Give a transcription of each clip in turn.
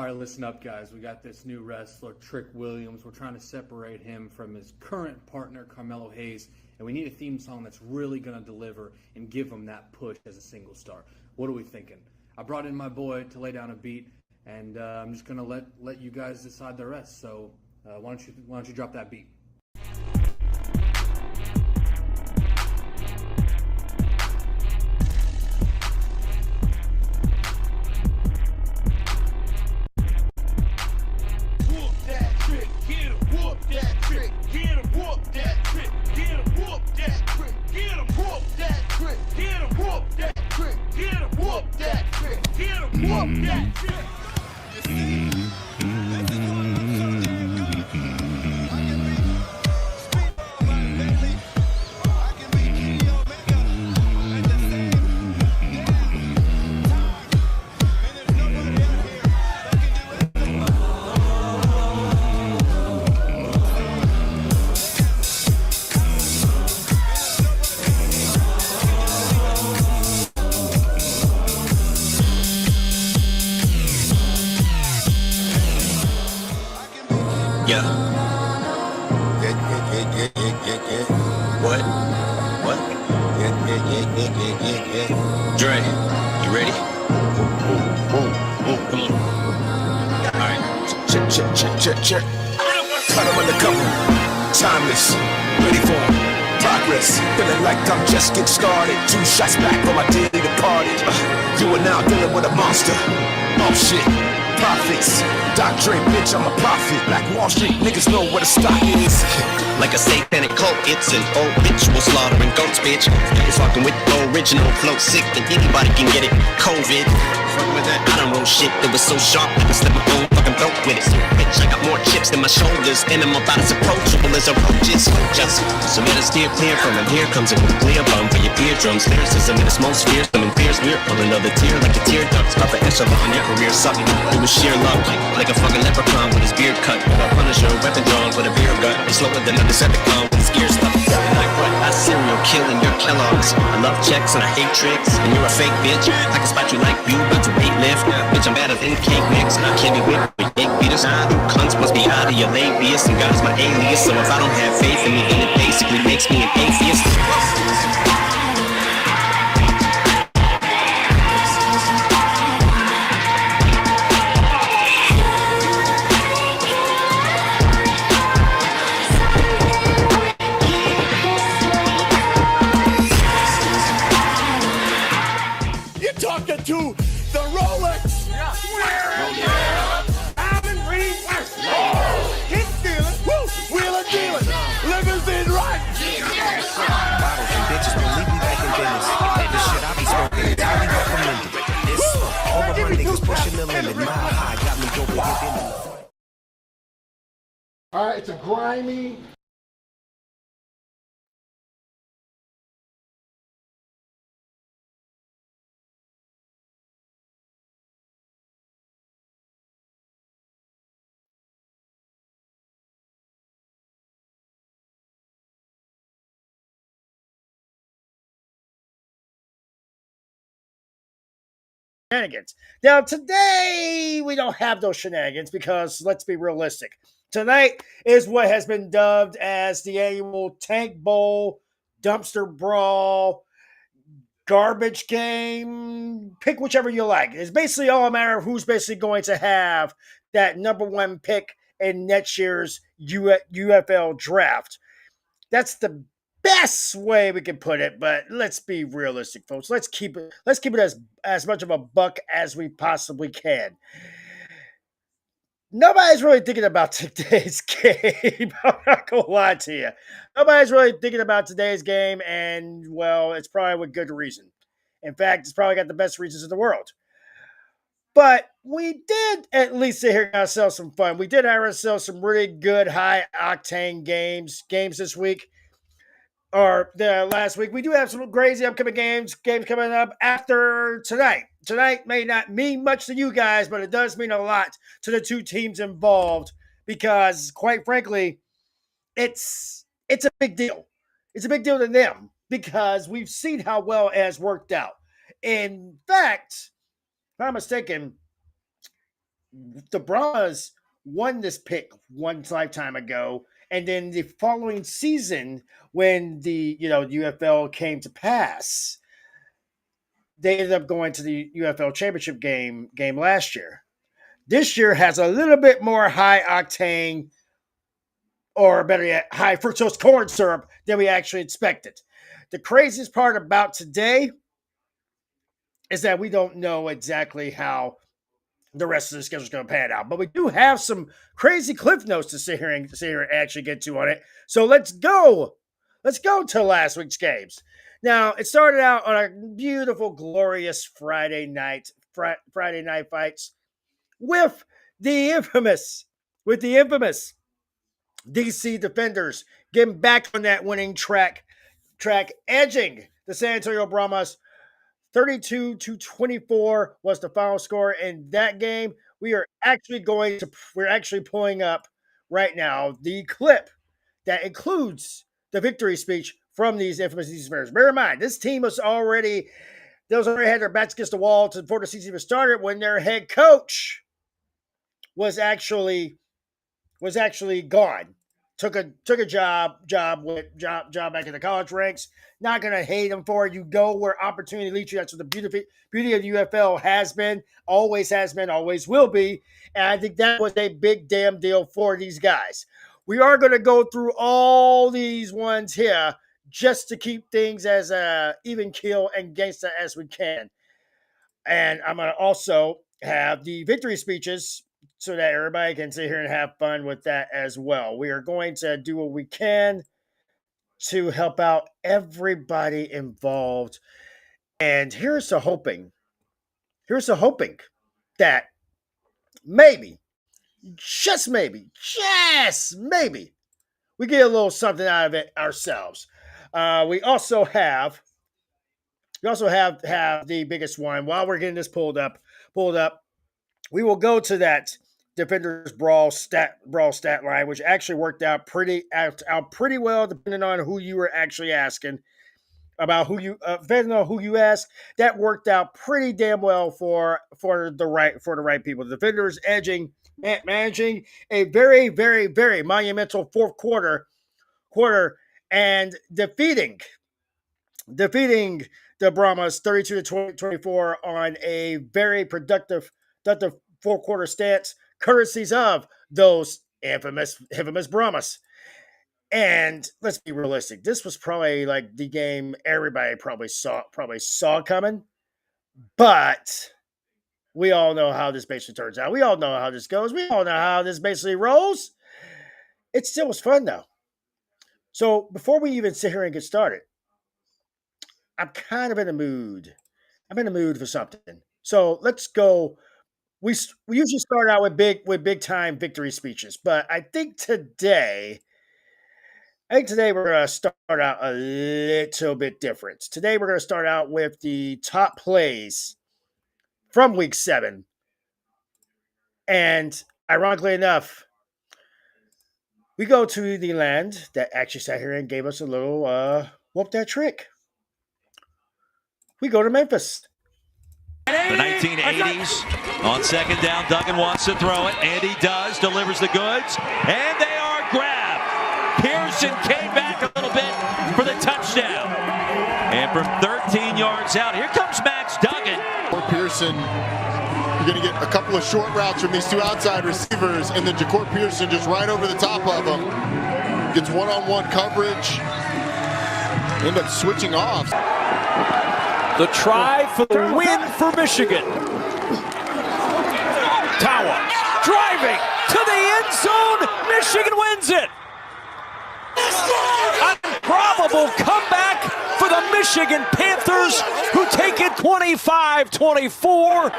right, listen up, guys. We got this new wrestler, Trick Williams. We're trying to separate him from his current partner, Carmelo Hayes, and we need a theme song that's really going to deliver and give him that push as a single star. What are we thinking? I brought in my boy to lay down a beat, and I'm just going to let you guys decide the rest. So why don't you drop that beat? Yeah. What? Dre, you ready? Come on. Alright. Check. Cut him undercover. Timeless. Ready for progress. Feeling like I'm just getting started. 2 shots back from my dearly departed. You are now dealing with a monster. Oh shit. Profits. Doc Dre, bitch, I'm a prophet. Black Wall Street, niggas know where the stock is. Like a satanic cult, it's an old ritual slaughtering goats, bitch. It's fucking with the original flow, sick, and anybody can get it. COVID. Fucking with that, I don't roll shit that was so sharp I can slip my own fucking throat with it. Bitch, I got more chips than my shoulders, and I'm about as approachable as a roaches. Just so let us steer clear from it. Here comes a clear bomb for your eardrums. Lyricism in its most fearsome and fierce. We're pulling another tear like a tear ducts. Pop an echelon, your career sucking. It was sheer luck, like a fucking leprechaun with his beard cut. A Punisher, weapon drawn with a beer gut. He's slower than a Decepticon with his gears stuck. And like what? I serial killing your Kellogg's. I love checks and I hate tricks. And you're a fake bitch. I can spot you like you about to weight lift. Bitch, I'm better than cake mix. And I can't be whipped with cake beaters. You cunts must be out of your labius. And God is my alias. So if I don't have faith in me, then it basically makes me an atheist. To the Rolex. I'm in reverse. Keep stealing. Wheeling dealing. Limousine right. Bottles and bitches believe me back in business. The shit I be smoking entirely recommended. It's all of my niggas pushing the limit. Mile high got me over here in the front. All right, it's a grimy. Shenanigans. Now, today we don't have those shenanigans because let's be realistic. Tonight is what has been dubbed as the annual Tank Bowl, Dumpster Brawl, Garbage Game. Pick whichever you like. It's basically all a matter of who's basically going to have that number one pick in next year's UFL draft. That's the best way we can put it, but let's be realistic, folks. Let's keep it as much of a buck as we possibly can. Nobody's really thinking about today's game. I'm not gonna lie to you. Nobody's really thinking about today's game, and well, it's probably with good reason. In fact, it's probably got the best reasons in the world. But we did at least sit here and ourselves some fun. We did have ourselves some really good high octane games this week. Or the last week. We do have some crazy upcoming games coming up after tonight. Tonight may not mean much to you guys, but it does mean a lot to the two teams involved because, quite frankly, it's a big deal. It's a big deal to them because we've seen how well it has worked out. In fact, if I'm not mistaken, the Brahmas won this pick one lifetime ago, and then the following season, when the UFL came to pass, they ended up going to the UFL championship game last year. This year has a little bit more high octane, or better yet, high fructose corn syrup than we actually expected. The craziest part about today is that we don't know exactly how the rest of the schedule is going to pan out, but we do have some crazy cliff notes to sit here and actually get to on it. So let's go to last week's games. Now, it started out on a beautiful, glorious Friday night fights with the infamous DC Defenders getting back on that winning track, edging the San Antonio Brahmas. 32-24 was the final score in that game. We're actually pulling up right now the clip that includes the victory speech from these infamous DC Defenders. Bear in mind, this team already had their backs against the wall before the season even started, when their head coach was actually gone. Took a job back in the college ranks. Not gonna hate him for it. You go where opportunity leads you. That's what the beauty of the UFL has been, always will be. And I think that was a big damn deal for these guys. We are gonna go through all these ones here just to keep things as even keel and gangsta as we can. And I'm gonna also have the victory speeches so that everybody can sit here and have fun with that as well. We are going to do what we can to help out everybody involved. And here's to hoping that maybe, just maybe, we get a little something out of it ourselves. We also have the biggest one. While we're getting this pulled up, we will go to that Defenders brawl stat line, which actually worked out pretty well, depending on who you were actually asking about. Depending on who you ask, that worked out pretty damn well for the right people. The Defenders managing a very, very, very monumental fourth quarter and defeating the Brahmas 32-24 on a very productive fourth quarter stance, courtesies of those infamous Brahmas. And let's be realistic. This was probably like the game everybody probably saw coming. But we all know how this basically turns out. We all know how this goes. We all know how this basically rolls. It still was fun, though. So before we even sit here and get started, I'm kind of in a mood. I'm in a mood for something. So let's go. We usually start out with big time victory speeches, but I think today we're going to start out a little bit different. Today we're going to start out with the top plays from Week 7, and ironically enough, we go to the land that actually sat here and gave us a little whoop that trick. We go to Memphis. The 1980s, on second down, Duggan wants to throw it, and he does, delivers the goods, and they are grabbed. Pearson came back a little bit for the touchdown. And from 13 yards out, here comes Max Duggan. For Pearson, you're going to get a couple of short routes from these two outside receivers, and then Ja'Cour Pearson just right over the top of them. Gets one-on-one coverage, end up switching off. The try for the win for Michigan. Tawa driving to the end zone. Michigan wins it. An improbable comeback for the Michigan Panthers, who take it 25-24,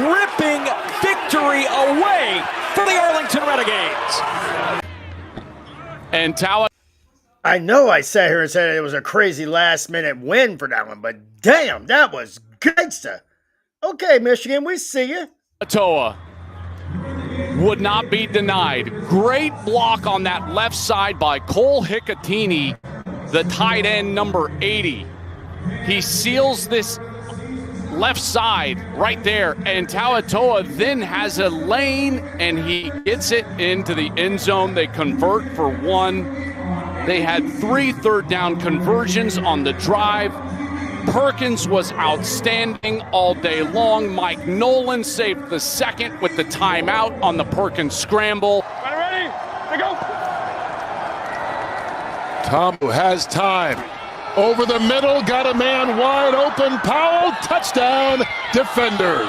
ripping victory away for the Arlington Renegades. And Tawa. I know I sat here and said it was a crazy last-minute win for that one, but damn, that was gangsta. Okay, Michigan, we see you. Toa would not be denied. Great block on that left side by Cole Hicatini, the tight end number 80. He seals this left side right there, and Ta'atoa then has a lane, and he gets it into the end zone. They convert for one. They had 3 third-down conversions on the drive. Perkins was outstanding all day long. Mike Nolan saved the second with the timeout on the Perkins scramble. Ready? To go. Tom has time. Over the middle, got a man wide open. Powell, touchdown, defenders.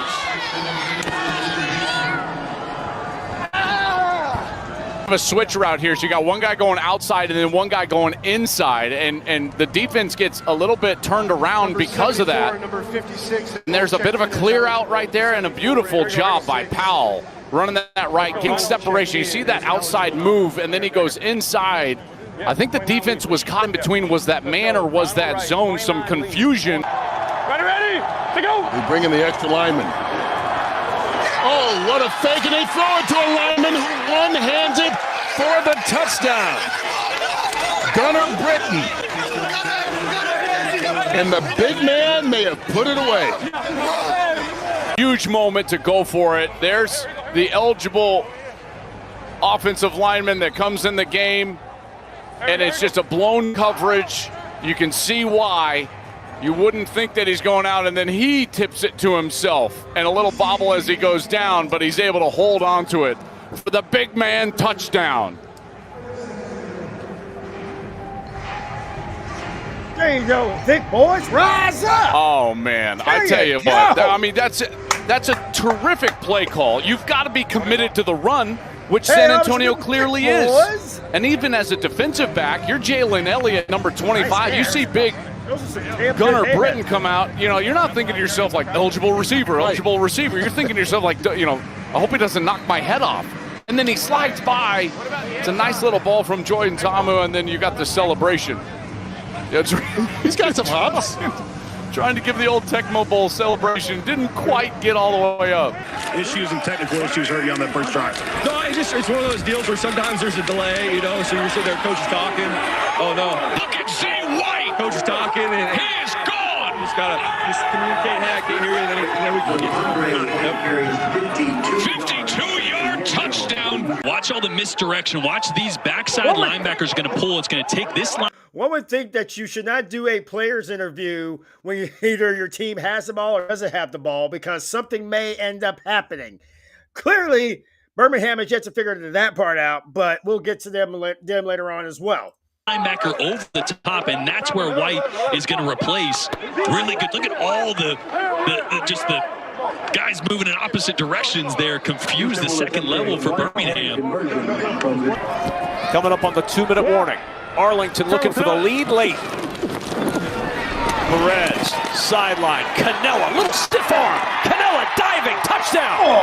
A switch route here, so you got one guy going outside and then one guy going inside, and the defense gets a little bit turned around because of that. Number 56. And there's a bit of a clear out right there, and a beautiful job by Powell running that right, getting separation. You see that outside move, and then he goes inside. I think the defense was caught in between. Was that man or was that zone? Some confusion. Ready? To go. We bring in the extra lineman. Oh, what a fake, and they throw it to a lineman who one-hands it for the touchdown. Gunnar Britton. And the big man may have put it away. Huge moment to go for it. There's the eligible offensive lineman that comes in the game, and it's just a blown coverage. You can see why. You wouldn't think that he's going out, and then he tips it to himself, and a little bobble as he goes down, but he's able to hold on to it for the big man touchdown. There you go, thick boys, rise up! Oh man, I tell you what, I mean that's a terrific play call. You've got to be committed to the run, which San Antonio clearly is. And even as a defensive back, you're Jalen Elliott, number 25. You see big Gunnar Britton come out, you know, you're not thinking to yourself like eligible receiver. You're thinking to yourself like, you know, I hope he doesn't knock my head off. And then he slides by. It's a nice little ball from Jordan Ta'amu, and then you got the celebration. He's got some hops. Trying to give the old Tecmo Bowl celebration. Didn't quite get all the way up. Issues and technical issues hurt you on that first drive. No, it's one of those deals where sometimes there's a delay, you know, so you're sitting there, coach is talking. Oh, no. Look at Zay White. Coach is talking, and he is gone. You just got to communicate, hey, I can't hear you, and then we can get 52-yard touchdown. Watch all the misdirection. Watch these backside linebackers going to pull. It's going to take this line. One would think that you should not do a player's interview when either your team has the ball or doesn't have the ball, because something may end up happening. Clearly, Birmingham has yet to figure that part out, but we'll get to them later on as well. Linebacker over the top, and that's where White is going to replace. Really good. Look at all the guys moving in opposite directions there. Confuse the second level for Birmingham. Coming up on the 2-minute warning. Arlington looking for the lead late. Perez, sideline. Canella, little stiff arm. Canella diving, touchdown.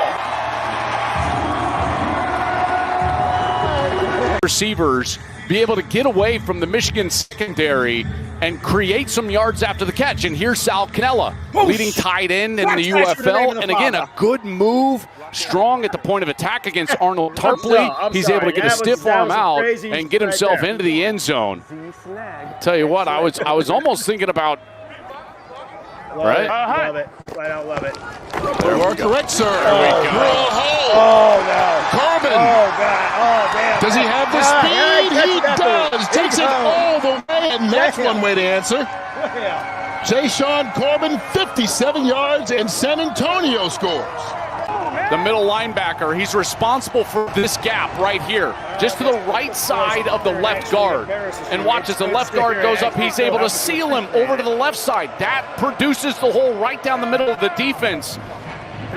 Receivers be able to get away from the Michigan secondary and create some yards after the catch. And here's Sal Canella, leading tight end in the UFL. And again, a good move, strong at the point of attack against Arnold Tarpley. He's able to get a stiff arm out and get himself into the end zone. Tell you what, I was almost thinking about. Right? Love it. Right out, love it. There we go. Correct, sir. Oh, no. Corbin. Oh, God. Oh, damn. Does he have the speed? He does. Takes it all the way, and that's one way to answer. Jay-Sean Corbin, 57 yards, and San Antonio scores. The middle linebacker, he's responsible for this gap right here, just to the right side of the left guard. And watch as the left guard goes up, he's able to seal him over to the left side. That produces the hole right down the middle of the defense.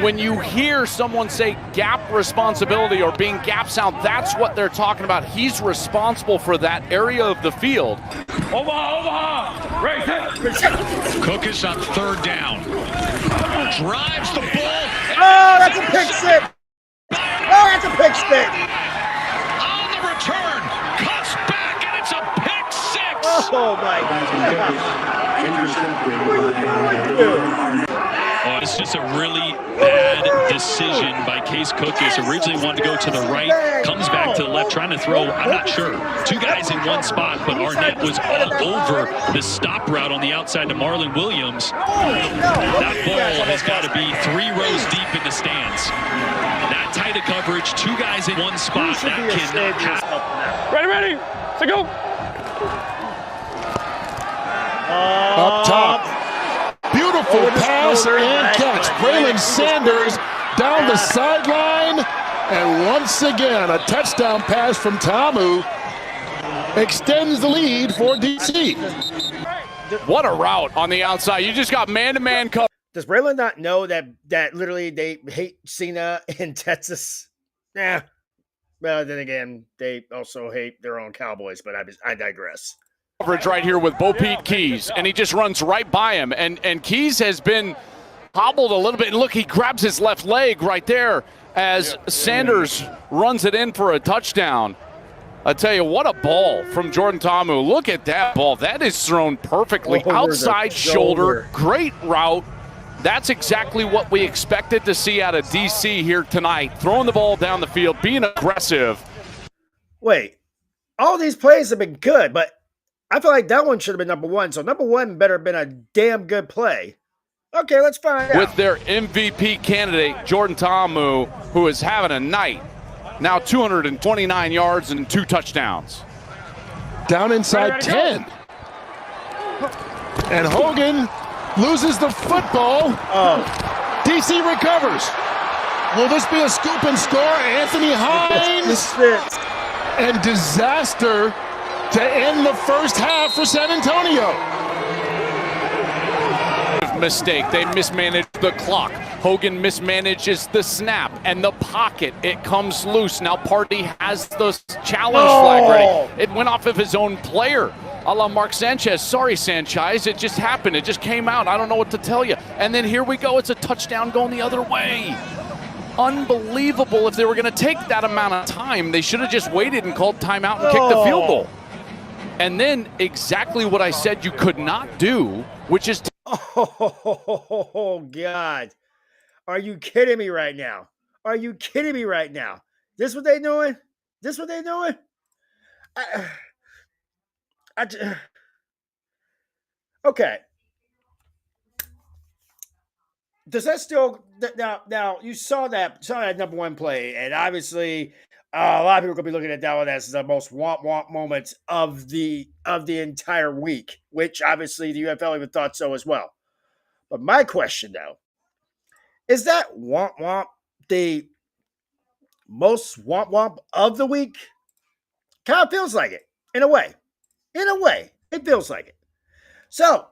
When you hear someone say gap responsibility or being gap sound, that's what they're talking about. He's responsible for that area of the field. Omaha, right there. Cook is on third down. Drives the ball. Oh, that's a pick six. Oh, that's a pick six. On the return, cuts back, and it's a pick six. Oh, my God. Oh, it's just a really bad decision by Case Cookus. Originally wanted to go to the right, comes back to the left, trying to throw, I'm not sure, 2 guys in one spot, but Arnett was all over the stop route on the outside to Marlon Williams. That ball has got to be 3 rows deep in the stands. That tight of coverage, 2 guys in one spot, that cannot happen. Ready, to go. Up top. Beautiful pass and catch. Braylon Sanders down the sideline. And once again, a touchdown pass from Ta'amu extends the lead for DC. What a route on the outside. You just got man-to-man coverage. Does Braylon not know that literally they hate Cena in Texas? Yeah. Well, then again, they also hate their own Cowboys, but I digress. Coverage right here with Bo Pete Keys, and he just runs right by him. And Keys has been hobbled a little bit. And look, he grabs his left leg right there as Sanders runs it in for a touchdown. I tell you, what a ball from Jordan Ta'amu. Look at that ball. That is thrown perfectly. Outside shoulder. Great route. That's exactly what we expected to see out of DC here tonight. Throwing the ball down the field, being aggressive. Wait, all these plays have been good, but I feel like that one should have been number 1. So number 1 better have been a damn good play. Okay, let's find out. With their MVP candidate, Jordan Ta'amu, who is having a night. Now 229 yards and 2 touchdowns. Down inside 10. And Hogan loses the football. DC recovers. Will this be a scoop and score? Anthony Hines. And disaster to end the first half for San Antonio. Mistake. They mismanaged the clock. Hogan mismanages the snap and the pocket. It comes loose. Now Pardee has the challenge flag ready. It went off of his own player. A la Mark Sanchez. Sorry, Sanchez. It just happened. It just came out. I don't know what to tell you. And then here we go. It's a touchdown going the other way. Unbelievable. If they were going to take that amount of time, they should have just waited and called timeout and kicked the field goal. And then exactly what I said you could not do, which is... Oh, God. Are you kidding me right now? Are you kidding me right now? This what they doing? This what they doing? Okay. Does that still now you saw that number 1 play, and obviously a lot of people are gonna be looking at that one as the most womp moments of the entire week, which obviously the UFL even thought so as well. But my question though, is that womp the most womp of the week? Kind of feels like it in a way. In a way, it feels like it. So,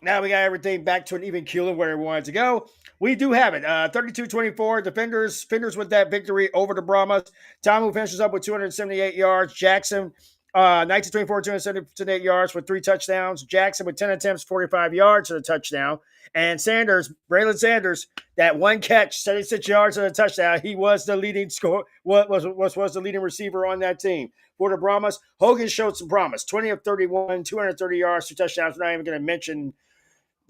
now we got everything back to an even keel where we wanted to go. We do have it. 32-24. Defenders with that victory over the Brahmas. Ta'amu finishes up with 278 yards. Jackson, 19-24, 278 yards with 3 touchdowns. Jackson with 10 attempts, 45 yards and a touchdown. And Sanders, Braylon Sanders, that 1 catch, 76 yards and a touchdown. He was the leading score. Was the leading receiver on that team. For the Brahmas, Hogan showed some promise. 20 of 31, 230 yards, 2 touchdowns. We're not even going to mention,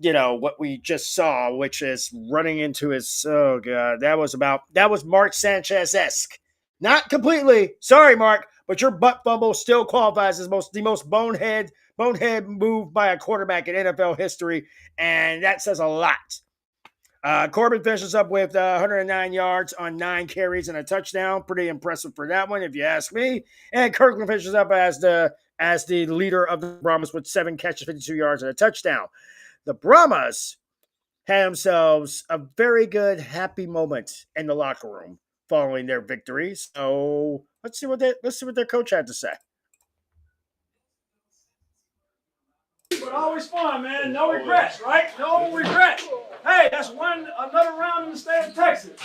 what we just saw, which is running into his, oh, God, that was Mark Sanchez-esque. Not completely. Sorry, Mark, but your butt fumble still qualifies as the most bonehead move by a quarterback in NFL history, and that says a lot. Corbin finishes up with 109 yards on 9 carries and a touchdown. Pretty impressive for that one, if you ask me. And Kirkland finishes up as the leader of the Brahmas with 7 catches, 52 yards and a touchdown. The Brahmas had themselves a very good, happy moment in the locker room following their victory. So let's see what their coach had to say. But always fun, man. No regrets, right? No regrets. Hey, that's another round in the state of Texas.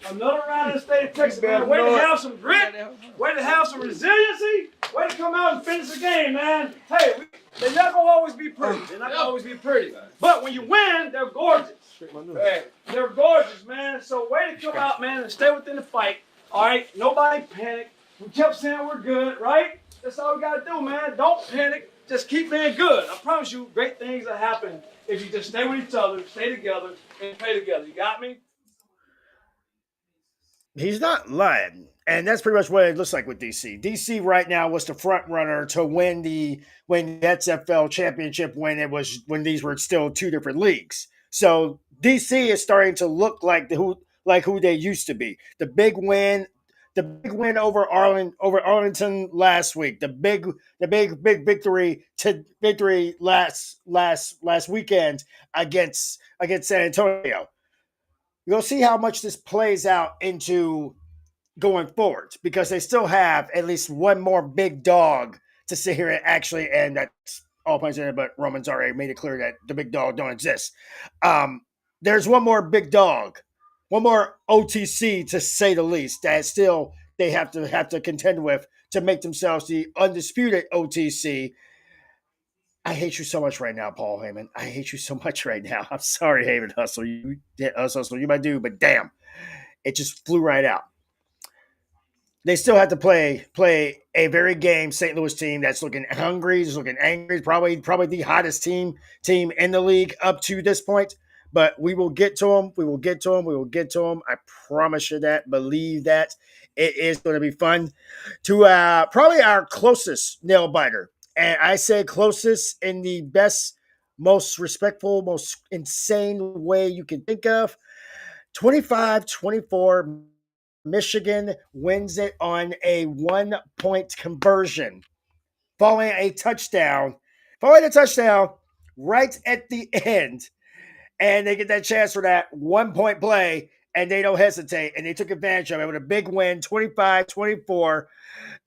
Another round in the state of Texas, man. Way to have some grit. Way to have some resiliency. Way to come out and finish the game, man. Hey, they're not going to always be pretty. They're not going to always be pretty. But when you win, they're gorgeous. Hey, they're gorgeous, man. So way to come out, man, and stay within the fight. All right? Nobody panic. We kept saying we're good, right? That's all we got to do, man. Don't panic. Just keep being good. I promise you, great things will happen if you just stay with each other, stay together, and play together. You got me? He's not lying. And that's pretty much what it looks like with DC. DC right now was the front runner to win the XFL championship when these were still two different leagues. So DC is starting to look like who they used to be. The big win over Arlington last week. The big victory last weekend against San Antonio. You'll see how much this plays out into going forward, because they still have at least one more big dog to sit here and that's all points in it, but Roman's already made it clear that the big dog don't exist. There's one more big dog, one more OTC to say the least, that still they have to contend with to make themselves the undisputed OTC. I hate you so much right now, Paul Heyman. I hate you so much right now. I'm sorry, Heyman Hustle. You my dude, but damn, it just flew right out. They still have to play a very game St. Louis team that's looking hungry, is looking angry, probably the hottest team in the league up to this point. But we will get to them. We will get to them. I promise you that. Believe that. It is going to be fun. To probably our closest nail biter. And I say closest in the best, most respectful, most insane way you can think of. 25-24. Michigan wins it on a 1-point conversion, following a touchdown right at the end. And they get that chance for that 1-point play, and they don't hesitate. And they took advantage of it with a big win, 25-24.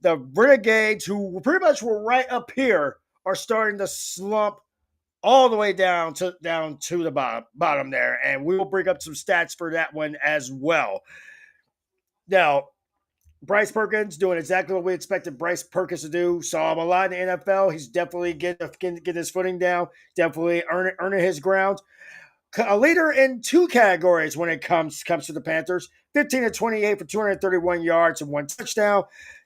The Renegades, who pretty much were right up here, are starting to slump all the way down to the bottom there. And we will bring up some stats for that one as well. Now, Bryce Perkins doing exactly what we expected Bryce Perkins to do. Saw him a lot in the NFL. He's definitely getting his footing down, definitely earning his ground. A leader in two categories when it comes to the Panthers. 15-28 for 231 yards and 1 touchdown.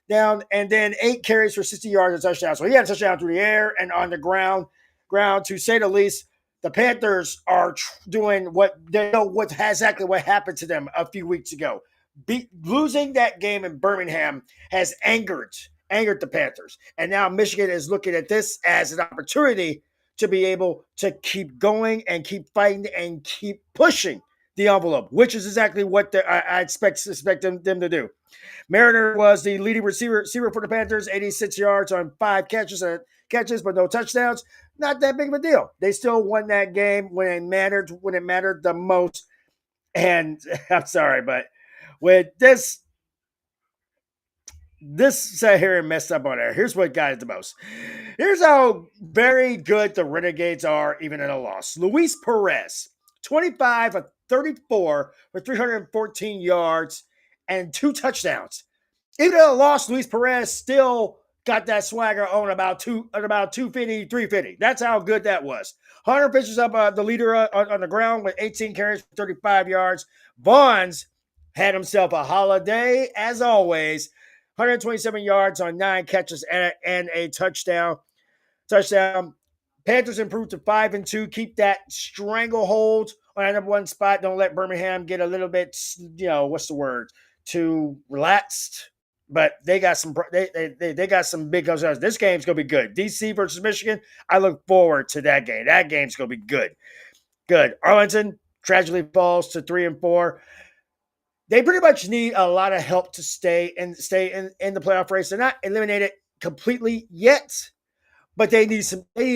And then 8 carries for 60 yards and a touchdown. So he had a touchdown through the air and on the ground, to say the least. The Panthers are doing what exactly what happened to them a few weeks ago. Losing that game in Birmingham has angered the Panthers. And now Michigan is looking at this as an opportunity to be able to keep going and keep fighting and keep pushing the envelope, which is exactly what I expect them to do. Mariner was the leading receiver for the Panthers, 86 yards on 5 catches, but no touchdowns. Not that big of a deal. They still won that game when it mattered the most. And I'm sorry, but with this sat here and messed up on air. Here's what got it the most. Here's how very good the Renegades are, even in a loss. Luis Perez, 25 of 34 for 314 yards and 2 touchdowns. Even in a loss, Luis Perez still got that swagger on about 250, 350. That's how good that was. Hunter pitches up the leader on the ground with 18 carries for 35 yards. Vaughns had himself a holiday, as always. 127 yards on 9 catches and a touchdown. Panthers improved to 5-2. Keep that stranglehold on that number 1 spot. Don't let Birmingham get a little bit, too relaxed. But they got some big concerns. This game's gonna be good. DC versus Michigan. I look forward to that game. That game's gonna be good. Good. Arlington tragically falls to 3-4. They pretty much need a lot of help to stay in the playoff race. They're not eliminated completely yet, but they need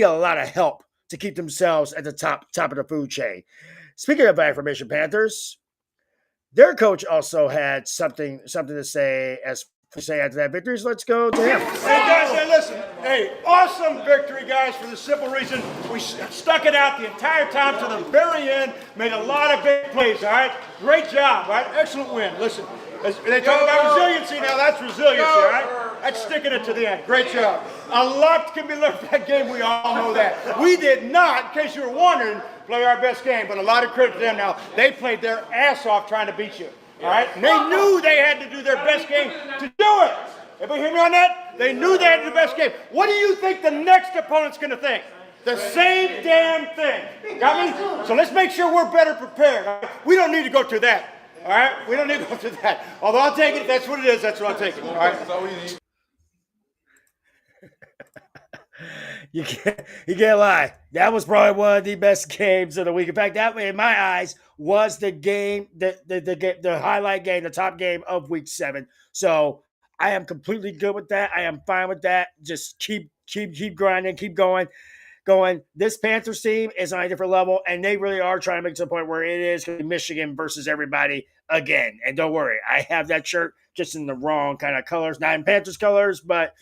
a lot of help to keep themselves at the top of the food chain. Speaking of affirmation Panthers, their coach also had something to say after that victory. So let's go to him. Hey guys, listen. Hey, awesome victory, guys, for the simple reason we stuck it out the entire time to the very end, made a lot of big plays, all right? Great job, all right? Excellent win. Listen, they talk about resiliency now. That's resiliency, all right? That's sticking it to the end. Great job. A lot can be learned from that game. We all know that. We did not, in case you were wondering, play our best game, but a lot of credit to them now. They played their ass off trying to beat you, all right? And they knew they had to do their best game to do it. Everybody hear me on that? They knew they had to do the best game. What do you think the next opponent's going to think? The same damn thing. Got me? So let's make sure we're better prepared. Right? We don't need to go through that. All right? We don't need to go through that. Although I'll take it. If that's what it is. That's what I'll take it. All right? That's all we need. You can't lie. That was probably one of the best games of the week. In fact, that in my eyes was the game, the highlight game, the top game of week 7. So I am completely good with that. I am fine with that. Just keep grinding, keep going. This Panthers team is on a different level, and they really are trying to make it to the point where it is going to be Michigan versus everybody again. And don't worry, I have that shirt just in the wrong kind of colors, not in Panthers colors, but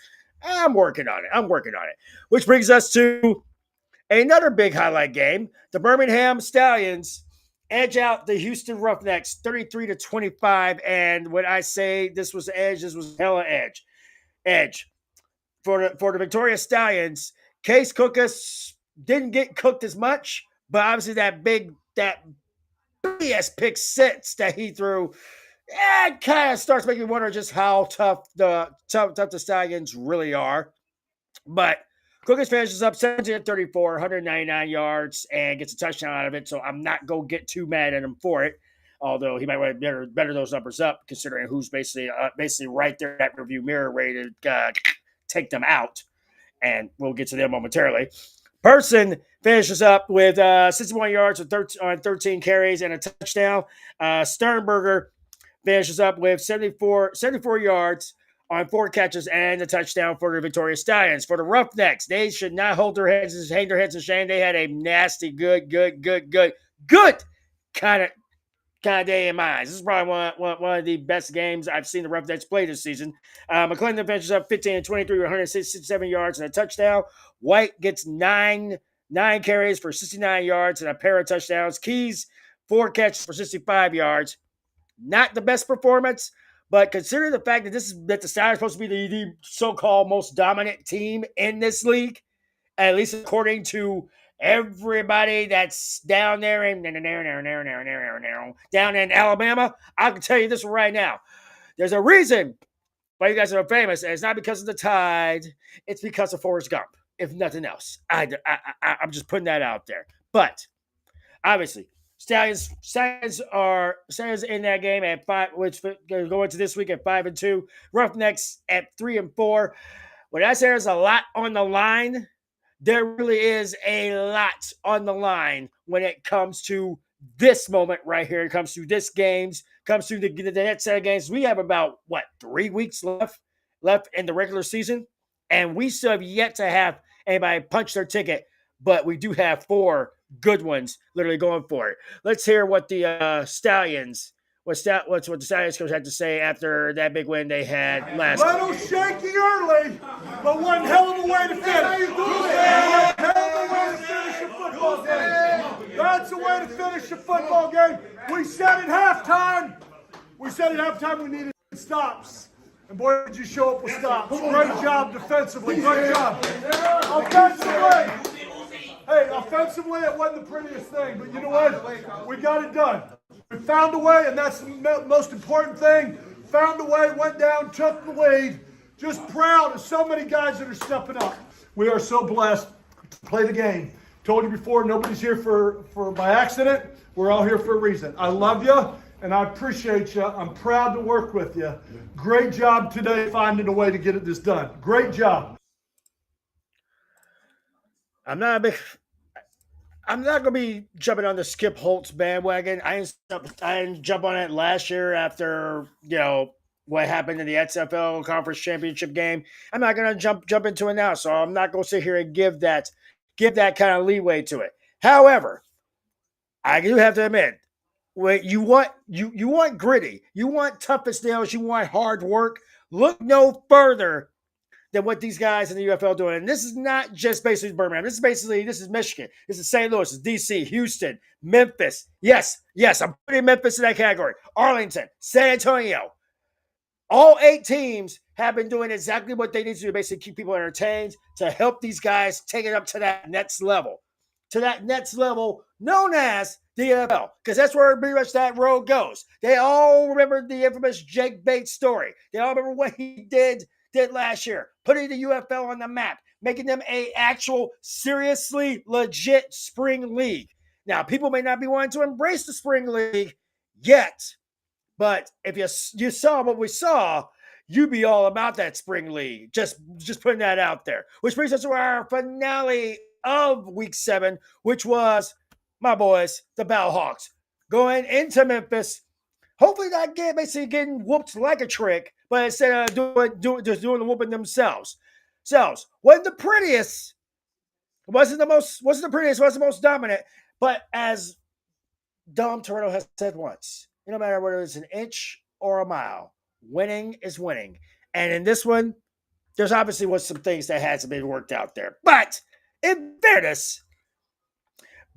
I'm working on it. Which brings us to another big highlight game. The Birmingham Stallions edge out the Houston Roughnecks 33-25. And when I say this was edge, this was hella edge. For the Victoria Stallions, Case Cookus didn't get cooked as much, but obviously that BS pick six that he threw, it kind of starts making me wonder just how tough the Stallions really are. But Cookus finishes up 17-34, 199 yards, and gets a touchdown out of it. So I'm not going to get too mad at him for it. Although he might want to better those numbers up, considering who's basically right there at review mirror ready to take them out. And we'll get to them momentarily. Person finishes up with 61 yards on 13 carries and a touchdown. Sternberger finishes up with 74 yards on 4 catches and a touchdown for the Victoria Stallions. For the Roughnecks, they should not hang their heads in shame. They had a nasty, good kind of day in my eyes. This is probably one of the best games I've seen the Roughnecks play this season. McClendon finishes up 15-23 with 167 yards and a touchdown. White gets 9 carries for 69 yards and a pair of touchdowns. Keys, 4 catches for 65 yards. Not the best performance, but considering the fact that the Stallions are supposed to be the so-called most dominant team in this league, at least according to everybody that's down there down in Alabama, I can tell you this right now. There's a reason why you guys are famous, and it's not because of the Tide. It's because of Forrest Gump, if nothing else. I'm just putting that out there. But obviously, Stallions in that game at 5, which going to this week at 5-2. Roughnecks at 3-4. When I say there's a lot on the line, there really is a lot on the line when it comes to this moment right here. It comes to this games, comes to the next set of games. We have about 3 weeks left in the regular season, and we still have yet to have anybody punch their ticket. But we do have 4 good ones literally going for it. Let's hear what the Stallions, what the Stallions coach had to say after that big win they had last week. Little shaky early, but one hell of a way to finish. That's the way to finish a football game. We said at halftime we needed stops. And boy, did you show up with stops. Great job defensively. Great job. Offensively, it wasn't the prettiest thing. But you know what? We got it done. We found a way, and that's the most important thing. Found a way, went down, took the lead. Just proud of so many guys that are stepping up. We are so blessed to play the game. Told you before, nobody's here for by accident. We're all here for a reason. I love you, and I appreciate you. I'm proud to work with you. Great job today finding a way to get this done. Great job. I'm not going to be jumping on the Skip Holtz bandwagon. I didn't jump on it last year after, what happened in the XFL Conference Championship game. I'm not going to jump into it now, so I'm not going to sit here and give that kind of leeway to it. However, I do have to admit, when you want gritty, you want tough as nails, you want hard work, look no further than what these guys in the UFL are doing. And this is not just basically Birmingham. This is Michigan. This is St. Louis. This is DC, Houston, Memphis. Yes, I'm putting Memphis in that category. Arlington, San Antonio. All 8 teams have been doing exactly what they need to do to basically keep people entertained, to help these guys take it up to that next level. To that next level known as the NFL. Because that's where pretty much that road goes. They all remember the infamous Jake Bates story. They all remember what he did did last year, putting the UFL on the map, making them a actual, seriously legit spring league. Now, people may not be wanting to embrace the spring league yet, but if you saw what we saw, you'd be all about that spring league. Just putting that out there. Which brings us to our finale of Week 7, which was my boys, the Bellhawks, going into Memphis. Hopefully not basically getting whooped like a trick, but instead of doing the whooping themselves. Wasn't the prettiest, wasn't the most dominant, but as Dom Toretto has said once, no matter whether it's an inch or a mile, winning is winning. And in this one, there's obviously was some things that hasn't been worked out there. But in fairness,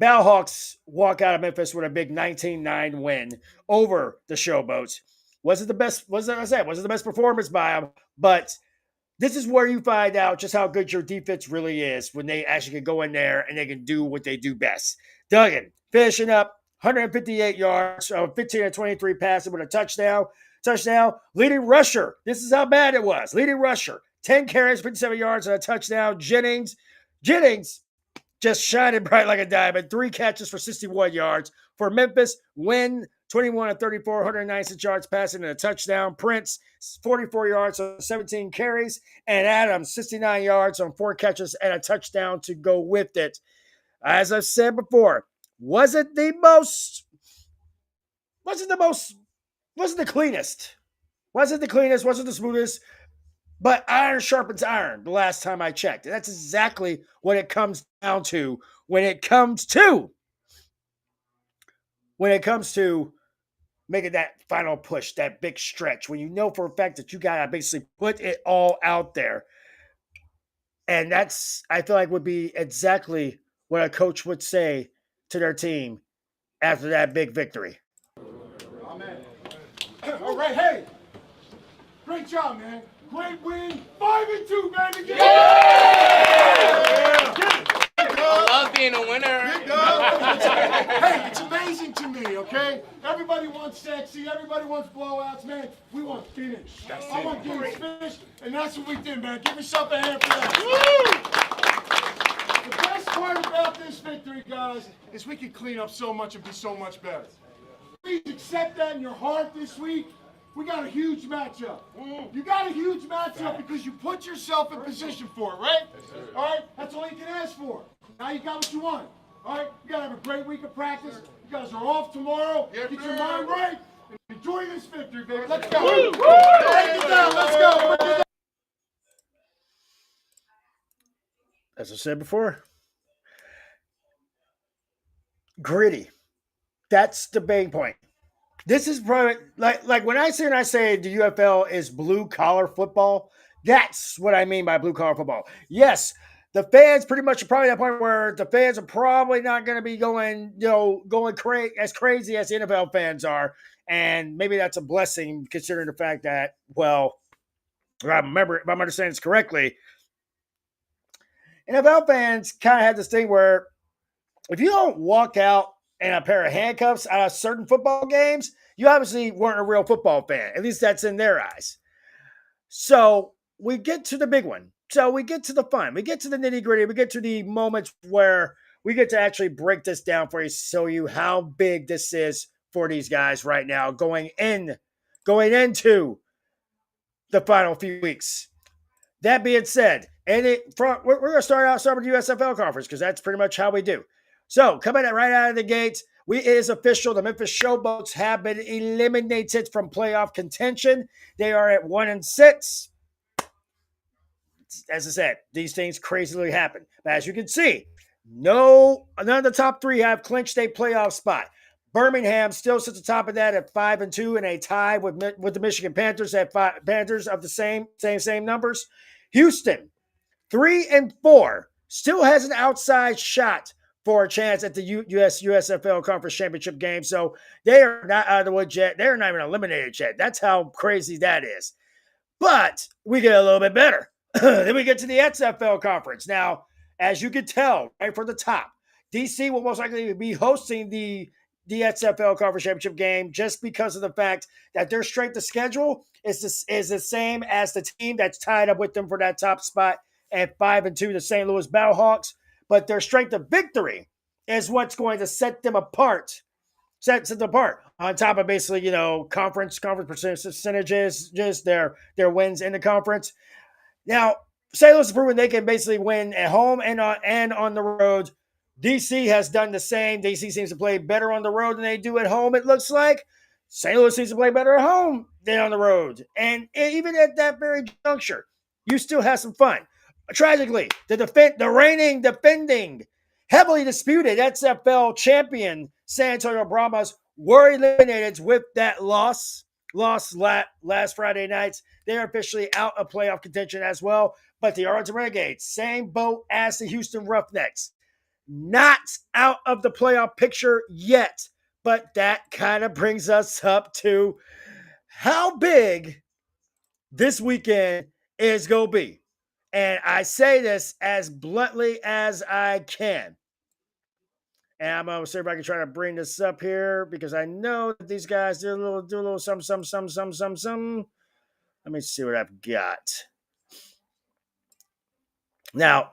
Bellhawks walk out of Memphis with a big 19-9 win over the Showboats. Wasn't the best performance by them, but this is where you find out just how good your defense really is when they actually can go in there and they can do what they do best. Duggan finishing up 158 yards, 15 of 23 passing with a touchdown. Leading rusher. This is how bad it was. Leading rusher. 10 carries, 57 yards, and a touchdown. Jennings just shining bright like a diamond. 3 catches for 61 yards. For Memphis, win 21 of 34, 196 yards passing and a touchdown. Prince, 44 yards on 17 carries. And Adams, 69 yards on 4 catches and a touchdown to go with it. As I've said before, wasn't the cleanest, wasn't the smoothest, but iron sharpens iron the last time I checked. And that's exactly what it comes down to when it comes to making that final push, that big stretch, when you know for a fact that you got to basically put it all out there. And that's, I feel like, would be exactly what a coach would say to their team after that big victory. Amen. All right, hey, great job, man. Great win, 5-2, baby. Yeah! I love being a winner. Hey, it's amazing to me, okay? Everybody wants sexy, everybody wants blowouts, man. We want finish. I want games finished, and that's what we did, man. Give yourself a hand for that. The best part about this victory, guys, is we can clean up so much and be so much better. Please accept that in your heart this week. We got a huge matchup. You got a huge matchup because you put yourself in position for it, right? All right? That's all you can ask for. Now you got what you want. All right? You got to have a great week of practice. You guys are off tomorrow. Get your mind right and enjoy this victory, baby. Let's go. Break it down. Let's go. As I said before, gritty. That's the main point. This is probably like when I say the UFL is blue collar football, that's what I mean by blue collar football. Yes, the fans pretty much are probably at the point where the fans are probably not going to be going as crazy as the NFL fans are. And maybe that's a blessing considering the fact that, well, if I'm understanding this correctly, NFL fans kind of have this thing where if you don't walk out in a pair of handcuffs out of certain football games, you obviously weren't a real football fan. At least that's in their eyes. So we get to the big one. So we get to the fun. We get to the nitty-gritty. We get to the moments where we get to actually break this down for you, show you how big this is for these guys right now going into the final few weeks. That being said, we're going to start with the USFL conference because that's pretty much how we do. So, coming right out of the gate, it is official. The Memphis Showboats have been eliminated from playoff contention. They are at 1-6. As I said, these things crazily happen. But as you can see, none of the top 3 have clinched a playoff spot. Birmingham still sits atop of that at 5-2 in a tie with the Michigan Panthers at Panthers of the same numbers. Houston, 3-4, still has an outside shot for a chance at the USFL Conference Championship game. So they are not out of the woods yet. They're not even eliminated yet. That's how crazy that is. But we get a little bit better. Then we get to the XFL Conference. Now, as you can tell right from the top, DC will most likely be hosting the the XFL Conference Championship game just because of the fact that their strength of schedule is the same as the team that's tied up with them for that top spot at 5-2, the St. Louis Battlehawks. But their strength of victory is what's going to set them apart. Sets them apart on top of basically, conference percentages, just their wins in the conference. Now, St. Louis has proven they can basically win at home and on the road. DC has done the same. DC seems to play better on the road than they do at home, it looks like. St. Louis seems to play better at home than on the road. And even at that very juncture, you still have some fun. Tragically, the reigning, defending, heavily disputed XFL champion San Antonio Brahmas were eliminated with that loss last Friday night. They're officially out of playoff contention as well. But the Arlington Renegades, same boat as the Houston Roughnecks, not out of the playoff picture yet. But that kind of brings us up to how big this weekend is going to be. And I say this as bluntly as I can. And I'm going to see if I can try to bring this up here because I know that these guys do a little some. Let me see what I've got. Now,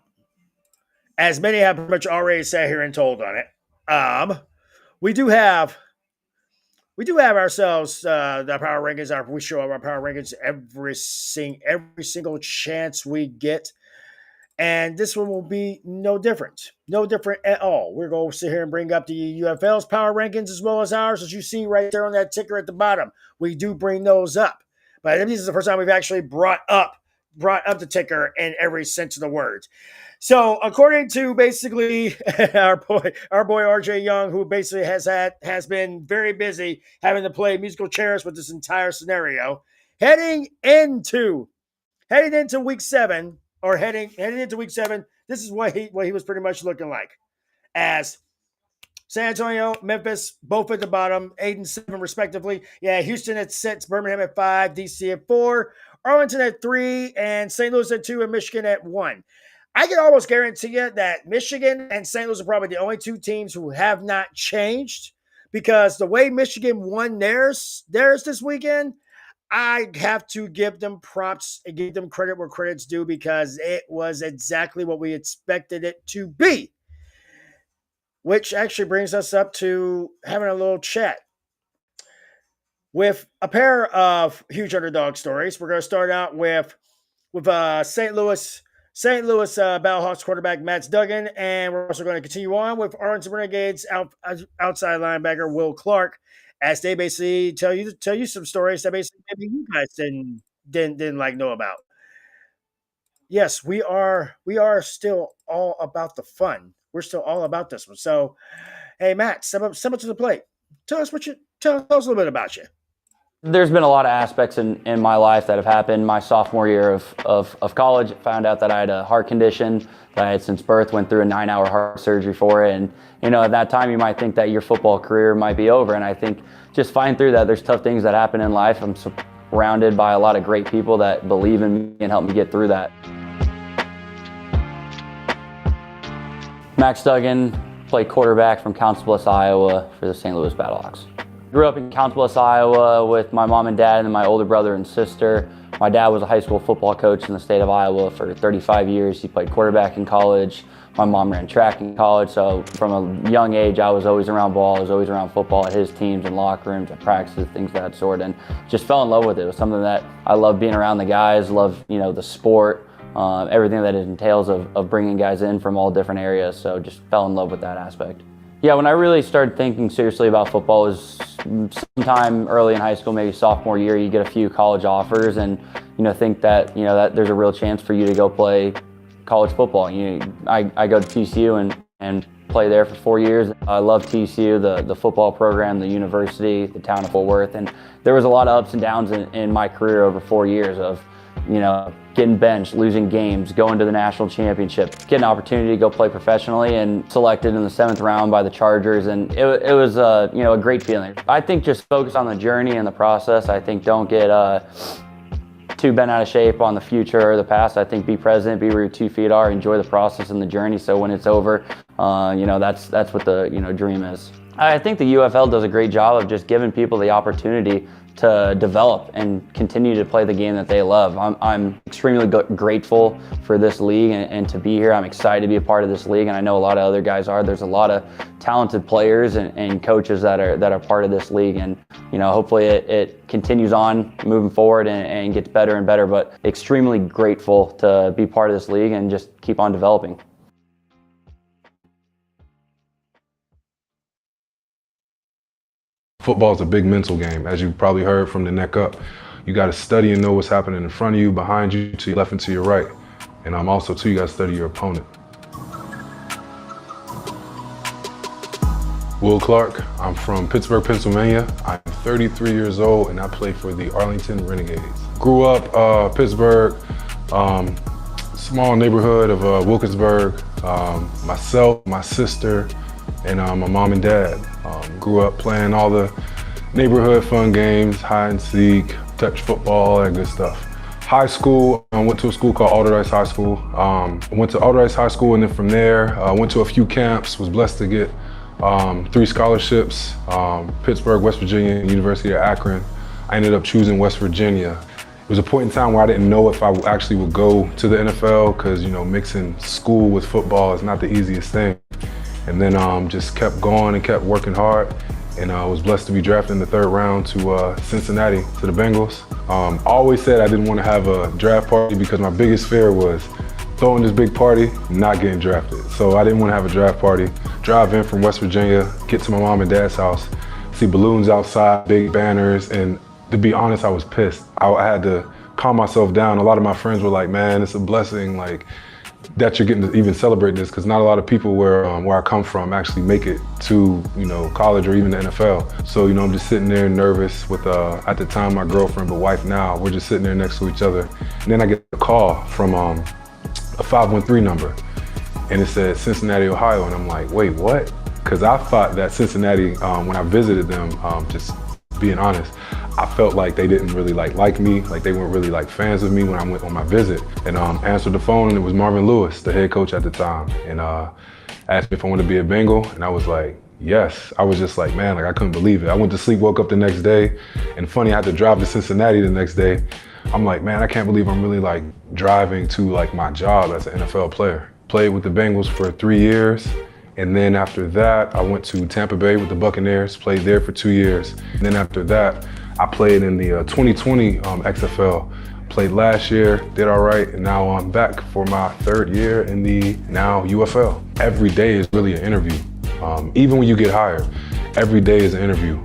as many have pretty much already sat here and told on it, we do have ourselves the power rankings. We show up our power rankings every single chance we get. And this one will be no different. No different at all. We're going to sit here and bring up the UFL's power rankings as well as ours, as you see right there on that ticker at the bottom. We do bring those up. But this is the first time we've actually brought up the ticker in every sense of the word. So according to basically our boy RJ Young, who basically has been very busy having to play musical chairs with this entire scenario, heading into week 7. Or heading into week 7, this is what he was pretty much looking like. As San Antonio, Memphis, both at the bottom, 8 and 7 respectively. Yeah, Houston at 6, Birmingham at 5, DC at 4, Arlington at 3, and St. Louis at 2, and Michigan at 1. I can almost guarantee you that Michigan and St. Louis are probably the only two teams who have not changed, because the way Michigan won theirs this weekend, I have to give them props and give them credit where credit's due, because it was exactly what we expected it to be. Which actually brings us up to having a little chat with a pair of huge underdog stories. We're going to start out with St. Louis Battlehawks quarterback Max Duggan, and we're also going to continue on with Arlington Renegades outside linebacker Will Clark, as they basically tell you some stories that basically maybe you guys didn't like know about. Yes, we are still all about the fun. We're still all about this one. So, hey, Matt, step up to the plate. Tell us a little bit about you. There's been a lot of aspects in my life that have happened. My sophomore year of college, found out that I had a heart condition that I had since birth, went through a 9-hour heart surgery for it. And, at that time you might think that your football career might be over. And I think just fighting through that, there's tough things that happen in life. I'm surrounded by a lot of great people that believe in me and help me get through that. Max Duggan, played quarterback from Council Bluffs, Iowa for the St. Louis Battlehawks. Grew up in Council Bluffs, Iowa with my mom and dad and my older brother and sister. My dad was a high school football coach in the state of Iowa for 35 years. He played quarterback in college. My mom ran track in college. So from a young age, I was always around ball. I was always around football at his teams and locker rooms and practices, things of that sort, and just fell in love with it. It was something that I love being around the guys, love, the sport, everything that it entails of bringing guys in from all different areas. So just fell in love with that aspect. Yeah, when I really started thinking seriously about football was sometime early in high school, maybe sophomore year. You get a few college offers and, think that, that there's a real chance for you to go play college football. I go to TCU and play there for 4 years. I love TCU, the football program, the university, the town of Fort Worth. And there was a lot of ups and downs in my career over 4 years of, getting benched, losing games, going to the national championship, getting an opportunity to go play professionally, and selected in the 7th round by the Chargers. And it was a great feeling. I think just focus on the journey and the process. I think don't get too bent out of shape on the future or the past. I think be present, be where your 2 feet are, enjoy the process and the journey. So when it's over, that's what the dream is. I think the UFL does a great job of just giving people the opportunity to develop and continue to play the game that they love. I'm extremely grateful for this league and to be here. I'm excited to be a part of this league, and I know a lot of other guys are. There's a lot of talented players and coaches that are part of this league, and hopefully it continues on moving forward and gets better and better. But extremely grateful to be part of this league and just keep on developing. Football is a big mental game, as you probably heard from the neck up. You got to study and know what's happening in front of you, behind you, to your left and to your right. And also, too, you got to study your opponent. Will Clark, I'm from Pittsburgh, Pennsylvania. I'm 33 years old and I play for the Arlington Renegades. Grew up Pittsburgh, small neighborhood of Wilkinsburg. Myself, my sister, and my mom and dad. Grew up playing all the neighborhood fun games, hide and seek, touch football, all that good stuff. High school, I went to a school called Alderdice High School. Went to Alderdice High School, and then from there, went to a few camps, was blessed to get 3 scholarships, Pittsburgh, West Virginia, and University of Akron. I ended up choosing West Virginia. It was a point in time where I didn't know if I actually would go to the NFL because, mixing school with football is not the easiest thing. And then just kept going and kept working hard. And I was blessed to be drafted in the 3rd round to Cincinnati, to the Bengals. I always said I didn't want to have a draft party because my biggest fear was throwing this big party, not getting drafted. So I didn't want to have a draft party. Drive in from West Virginia, get to my mom and dad's house, see balloons outside, big banners, and to be honest, I was pissed. I had to calm myself down. A lot of my friends were like, man, it's a blessing, that you're getting to even celebrate this, because not a lot of people where I come from actually make it to college or even the NFL. So I'm just sitting there nervous with at the time my girlfriend but wife now. We're just sitting there next to each other, and then I get a call from a 513 number, and it said Cincinnati, Ohio, and I'm like, wait, what? Because I thought that Cincinnati, when I visited them, just being honest, I felt like they didn't really like me, like they weren't really fans of me when I went on my visit. And answered the phone, and it was Marvin Lewis, the head coach at the time, and asked me if I wanted to be a Bengal, and I was like, yes. I was just like, man, I couldn't believe it. I went to sleep, woke up the next day, and funny, I had to drive to Cincinnati the next day. I'm like, man, I can't believe I'm really driving to my job as an NFL player. Played with the Bengals for 3 years. And then after that, I went to Tampa Bay with the Buccaneers, played there for 2 years. And then after that, I played in the 2020 XFL. Played last year, did all right, and now I'm back for my 3rd year in the now UFL. Every day is really an interview. Even when you get hired, every day is an interview.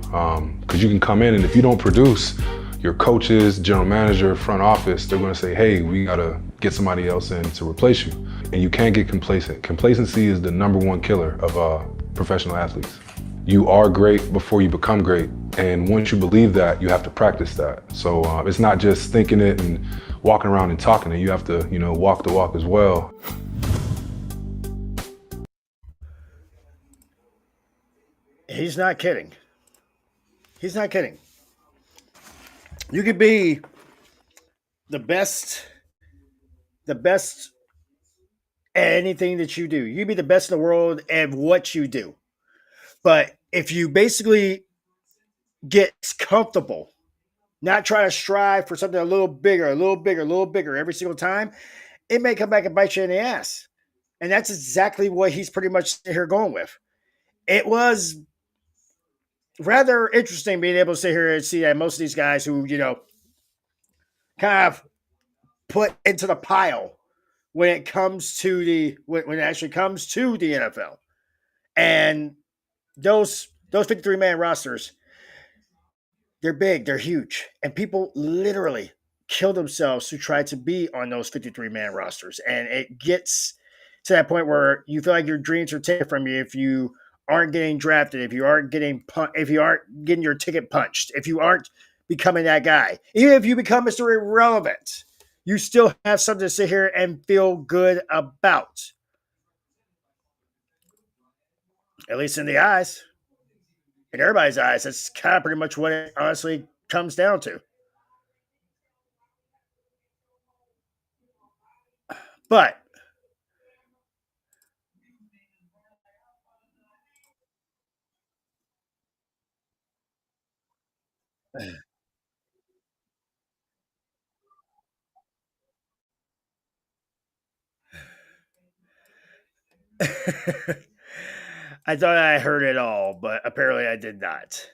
Because you can come in, and if you don't produce, your coaches, general manager, front office, they're gonna say, hey, we gotta get somebody else in to replace you. And you can't get complacent. Complacency is the #1 killer of professional athletes. You are great before you become great. And once you believe that, you have to practice that. So it's not just thinking it and walking around and talking it. You have to, walk the walk as well. He's not kidding. He's not kidding. You could be the best at anything that you do. You could be the best in the world at what you do. But if you basically get comfortable, not try to strive for something a little bigger, a little bigger, a little bigger every single time, it may come back and bite you in the ass. And that's exactly what he's pretty much here going with. It was rather interesting being able to sit here and see that most of these guys who, kind of put into the pile when it comes to when it actually comes to the NFL. And those 53-man rosters, they're big, they're huge. And people literally kill themselves to try to be on those 53-man rosters. And it gets to that point where you feel like your dreams are taken from you if you aren't getting drafted, if you aren't getting your ticket punched, if you aren't becoming that guy. Even if you become Mr. Irrelevant, you still have something to sit here and feel good about. At least in the eyes. In everybody's eyes, that's kind of pretty much what it honestly comes down to. But I thought I heard it all, but apparently I did not.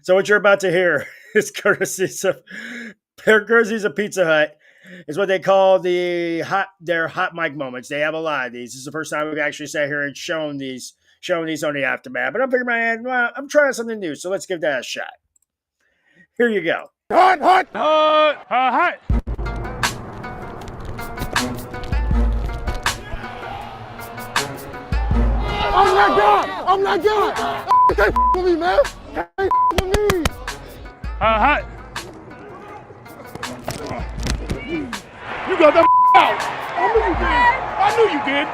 So what you're about to hear is courtesies of Pizza Hut. Is what they call their hot mic moments. They have a lot of these. This is the first time we've actually sat here and shown these on the Aftermath. But I'm figuring my head, well, I'm trying something new, so let's give that a shot. Here you go. Hot, hot, hot, hot. I'm not God. I'm not God. Can't with me, man. Can't with me. Hot. You got that out. I knew you did.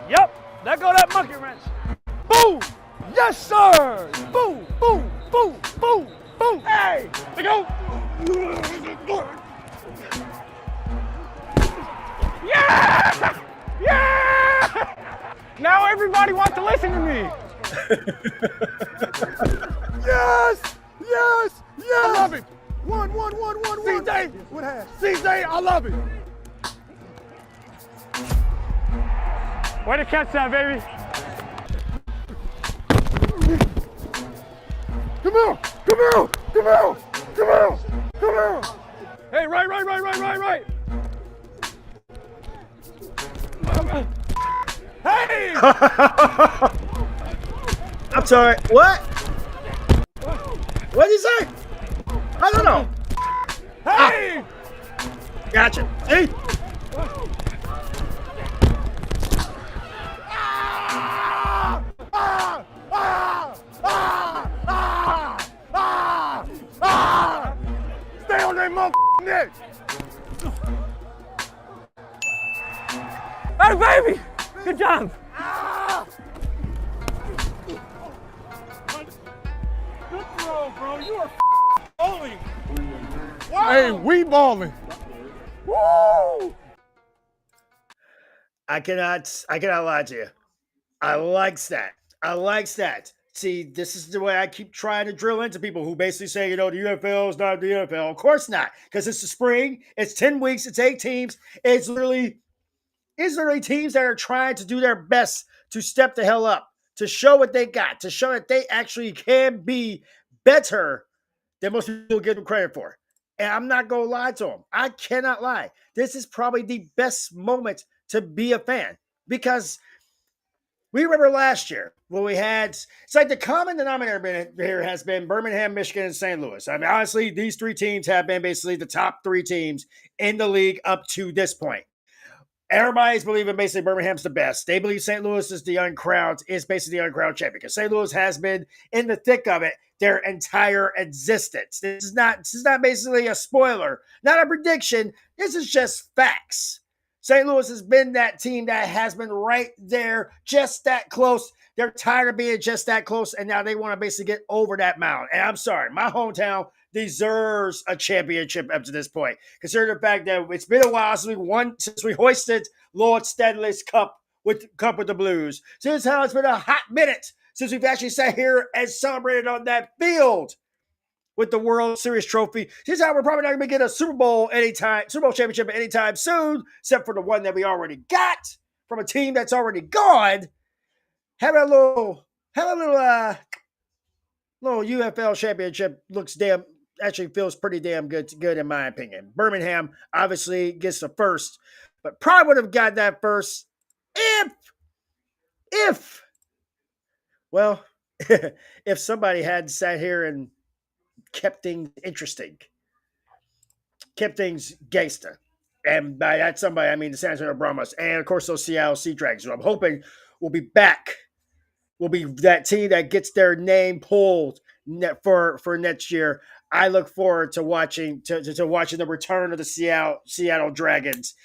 Yep, there go that monkey wrench. Boom! Yes, sir! Boom, boom, boom, boom, boom. Hey, let go. Yeah! Yeah! Now everybody wants to listen to me. Yes! Yes! Yes! I love it. One. CJ! What has? CJ, I love it. Way to catch that, baby. Come here! Hey, right. Hey! I'm sorry. What? What did he say? I don't know. Hey! Gotcha. See? Stay on that motherfucking neck. Hey, baby! Good job. Good throw, bro. You are balling. Wow. Hey, we balling. Woo! I cannot lie to you. I likes that. See, this is the way I keep trying to drill into people who basically say, the UFL is not the NFL. Of course not, because it's the spring. It's 10 weeks. It's 8 teams. It's literally teams that are trying to do their best to step the hell up, to show what they got, to show that they actually can be better than most people give them credit for. And I'm not going to lie to them. I cannot lie. This is probably the best moment to be a fan, because we remember last year when we had, it's like the common denominator here has been Birmingham, Michigan, and St. Louis. I mean, honestly, these 3 teams have been basically the top 3 teams in the league up to this point. Everybody's believing basically Birmingham's the best. They believe St. Louis is basically the uncrowned champion, because St. Louis has been in the thick of it their entire existence. This is not basically a spoiler, not a prediction. This is just facts. St. Louis has been that team that has been right there, just that close. They're tired of being just that close, and now they want to basically get over that mound. And I'm sorry, my hometown deserves a championship up to this point, considering the fact that it's been a while since we hoisted Lord Stanley's cup with the Blues. Since how it's been a hot minute since we've actually sat here and celebrated on that field with the World Series trophy. Since how we're probably not going to get a Super Bowl championship anytime soon, except for the one that we already got from a team that's already gone. Having a little UFL championship feels pretty damn good in my opinion. Birmingham obviously gets the first, but probably would have got that first if somebody had sat here and kept things interesting, kept things gangsta. And by that somebody, I mean the San Antonio Brahmas and of course those Seattle Sea Dragons, who I'm hoping will be back. Will be that team that gets their name pulled for next year. I look forward to watching the return of the Seattle Dragons.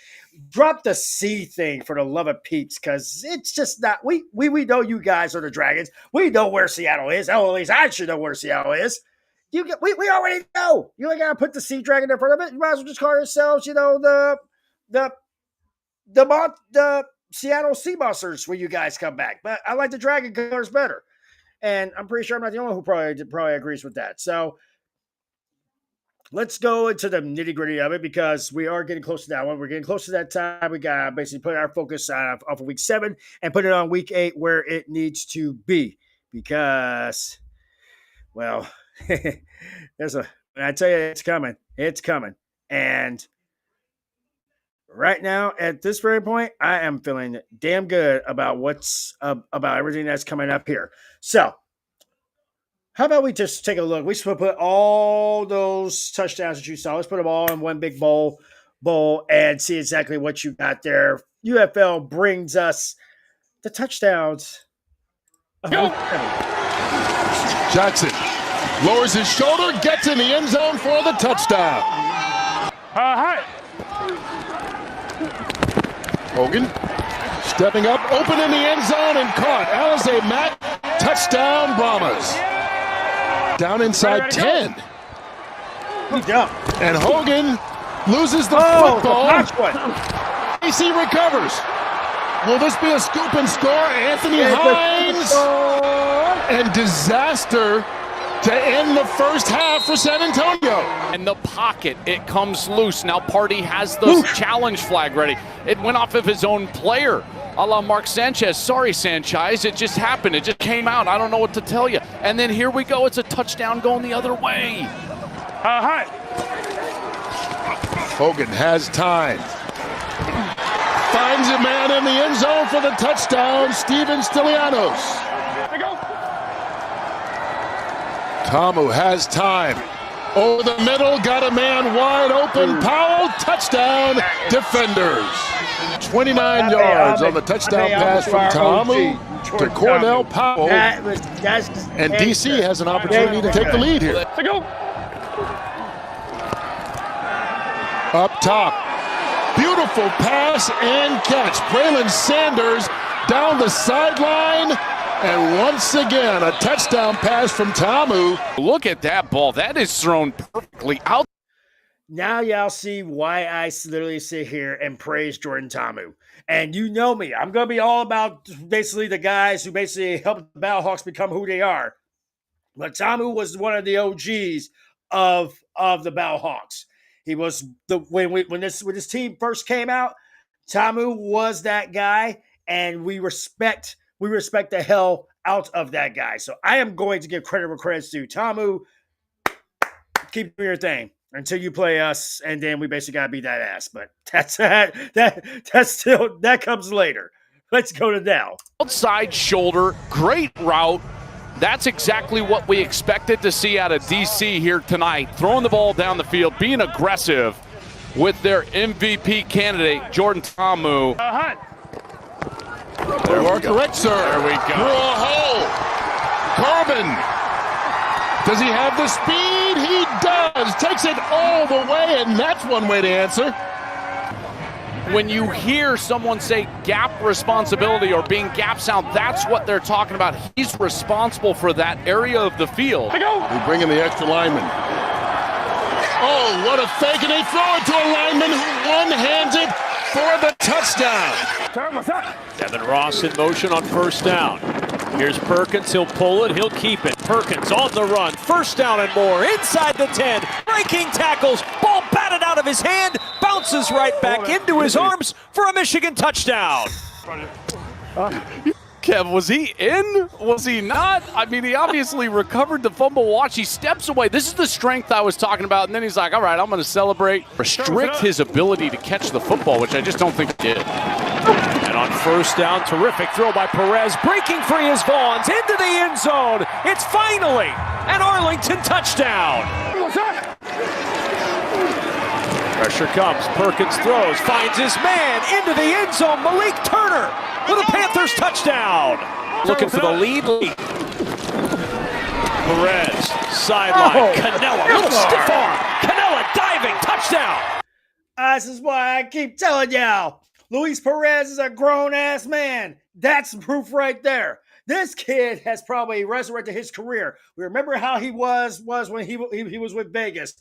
Drop the C thing for the love of Pete's, because it's just not. We know you guys are the Dragons. We know where Seattle is. Oh, at least I should know where Seattle is. We already know. You ain't gotta put the Sea Dragon in front of it. You might as well just call yourselves, the the Seattle Sea Monsters when you guys come back. But I like the Dragon colors better. And I'm pretty sure I'm not the only one who probably agrees with that. So let's go into the nitty-gritty of it because we are getting close to that one. We're getting close to that time. We got to basically put our focus off of week 7 and put it on week 8 where it needs to be. Because, well, when I tell you it's coming. It's coming. And right now, at this very point, I am feeling damn good about about everything that's coming up here. So, how about we just take a look? We should put all those touchdowns that you saw. Let's put them all in one big bowl and see exactly what you got there. UFL brings us the touchdowns. Jackson lowers his shoulder, gets in the end zone for the touchdown. Hogan stepping up, open in the end zone and caught. Alize Mack, touchdown Brahmas. Down inside 10. And Hogan loses the football. AC recovers. Will this be a scoop and score? Anthony Hines. And disaster to end the first half for San Antonio. In the pocket, it comes loose. Now Party has the challenge flag ready. It went off of his own player, a la Mark Sanchez. Sorry, Sanchez, it just happened. It just came out. I don't know what to tell you. And then here we go. It's a touchdown going the other way. Hogan has time. Finds a man in the end zone for the touchdown, Steven Stylianos. Tamu has time. Over the middle, got a man wide open. Powell, touchdown, defenders. 29 yards on the touchdown pass from Tamu to Cornell Powell. And DC has an opportunity to take the lead here. Up top. Beautiful pass and catch. Braylon Sanders down the sideline. And once again, a touchdown pass from Tamu. Look at that ball. That is thrown perfectly out. Now y'all see why I literally sit here and praise Jordan Tamu. And you know me. I'm going to be all about basically the guys who basically helped the Battlehawks become who they are. But Tamu was one of the OGs of the Battlehawks. He was when this team first came out, Tamu was that guy, and we respect the hell out of that guy. So I am going to give credit where credit's due. Tamu, keep doing your thing until you play us, and then we basically gotta beat that ass. But that comes later. Let's go to now. Outside shoulder, great route. That's exactly what we expected to see out of DC here tonight. Throwing the ball down the field, being aggressive with their MVP candidate, Jordan Tamu. You are correct, sir. There we go. Through a hole. Corbin. Does he have the speed? He does. Takes it all the way, and that's one way to answer. When you hear someone say gap responsibility or being gap sound, that's what they're talking about. He's responsible for that area of the field. We bring in the extra lineman. Oh, what a fake, and they throw it to a lineman who one-hands it for the touchdown. Devin Ross in motion on first down. Here's Perkins. He'll pull it. He'll keep it. Perkins on the run. First down and more. Inside the 10. Breaking tackles. Ball batted out of his hand. Bounces right back into his arms for a Michigan touchdown. Kev, was he in? Was he not? I mean, he obviously recovered the fumble. Watch, he steps away. This is the strength I was talking about. And then he's like, all right, I'm going to celebrate. Restrict his ability to catch the football, which I just don't think he did. And on first down, terrific throw by Perez. Breaking free is Vaughns into the end zone. It's finally an Arlington touchdown. Pressure comes. Perkins throws, finds his man into the end zone. Malik Turner with a Panthers touchdown. Looking for the lead. Perez, sideline. Canella, little stiff arm. Canella diving, touchdown. This is why I keep telling y'all. Luis Perez is a grown-ass man. That's proof right there. This kid has probably resurrected his career. We remember how he was when he was with Vegas.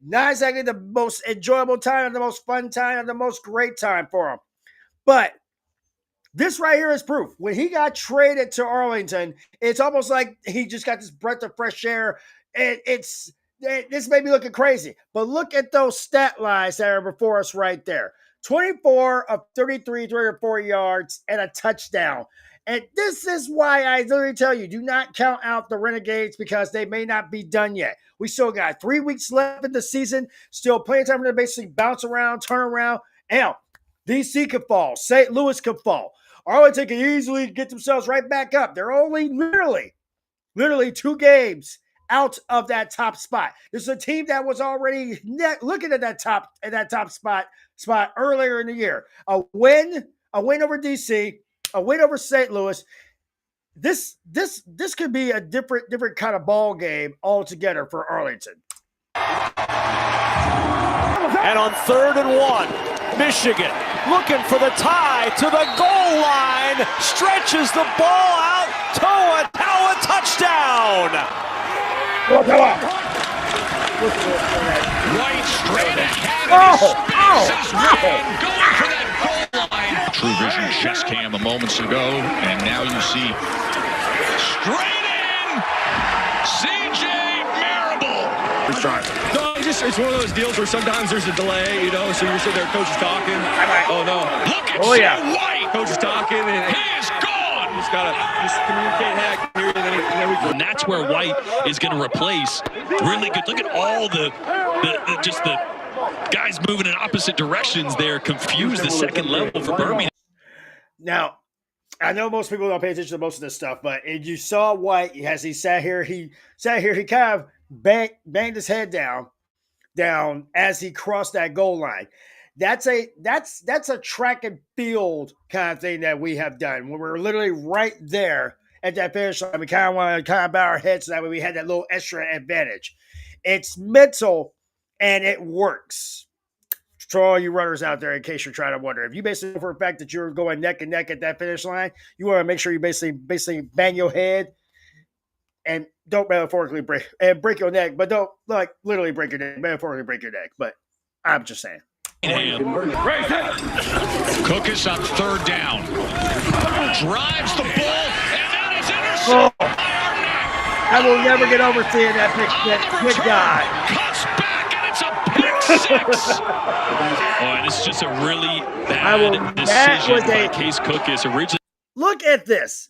Not exactly the most enjoyable time, or the most fun time, or the most great time for him. But this right here is proof. When he got traded to Arlington, it's almost like he just got this breath of fresh air. This may be looking crazy, but look at those stat lines that are before us right there. 24 of 33, 304 yards, and a touchdown. And this is why I literally tell you, do not count out the Renegades because they may not be done yet. We still got 3 weeks left in the season, still plenty of time to basically bounce around, turn around. Hell, DC could fall. St. Louis could fall. Arlington can easily get themselves right back up. They're only literally 2 games out of that top spot. This is a team that was already looking at that top spot earlier in the year. A win over DC, a win over St. Louis. This could be a different kind of ball game altogether for Arlington. And on 3rd and 1, Michigan looking for the tie to the goal line, stretches the ball out, Toa touchdown. White straight ahead. Going for that goal line. True Vision chest cam moments ago, and now you see straight in CJ Marable. No, it's one of those deals where sometimes there's a delay, so you're sitting there, coach is talking. Oh, no. Look at Jay White. Coach is talking, and he is gone. You just got to communicate, hey, I can hear you, and then we go. And that's where White is going to replace. Really good. Look at all the guys moving in opposite directions there. Confuse the second level for Birmingham. Now, I know most people don't pay attention to most of this stuff, but you saw White as he sat here. He kind of banged his head down as he crossed that goal line. That's a track and field kind of thing that we have done. When we're literally right there at that finish line, we kind of want to bow our heads so that way we had that little extra advantage. It's mental and it works. For all you runners out there, in case you're trying to wonder, if you basically know for a fact that you're going neck and neck at that finish line, you want to make sure you basically bang your head and don't metaphorically break your neck, but don't literally break your neck, metaphorically break your neck. But I'm just saying. Cook is on 3rd down. Drives the ball, and that is intercepted by Arnett. I will never get over seeing that big guy. Cuts back, and it's a pick 6. And this is just a really bad decision by Case Cook. Is originally. Look at this.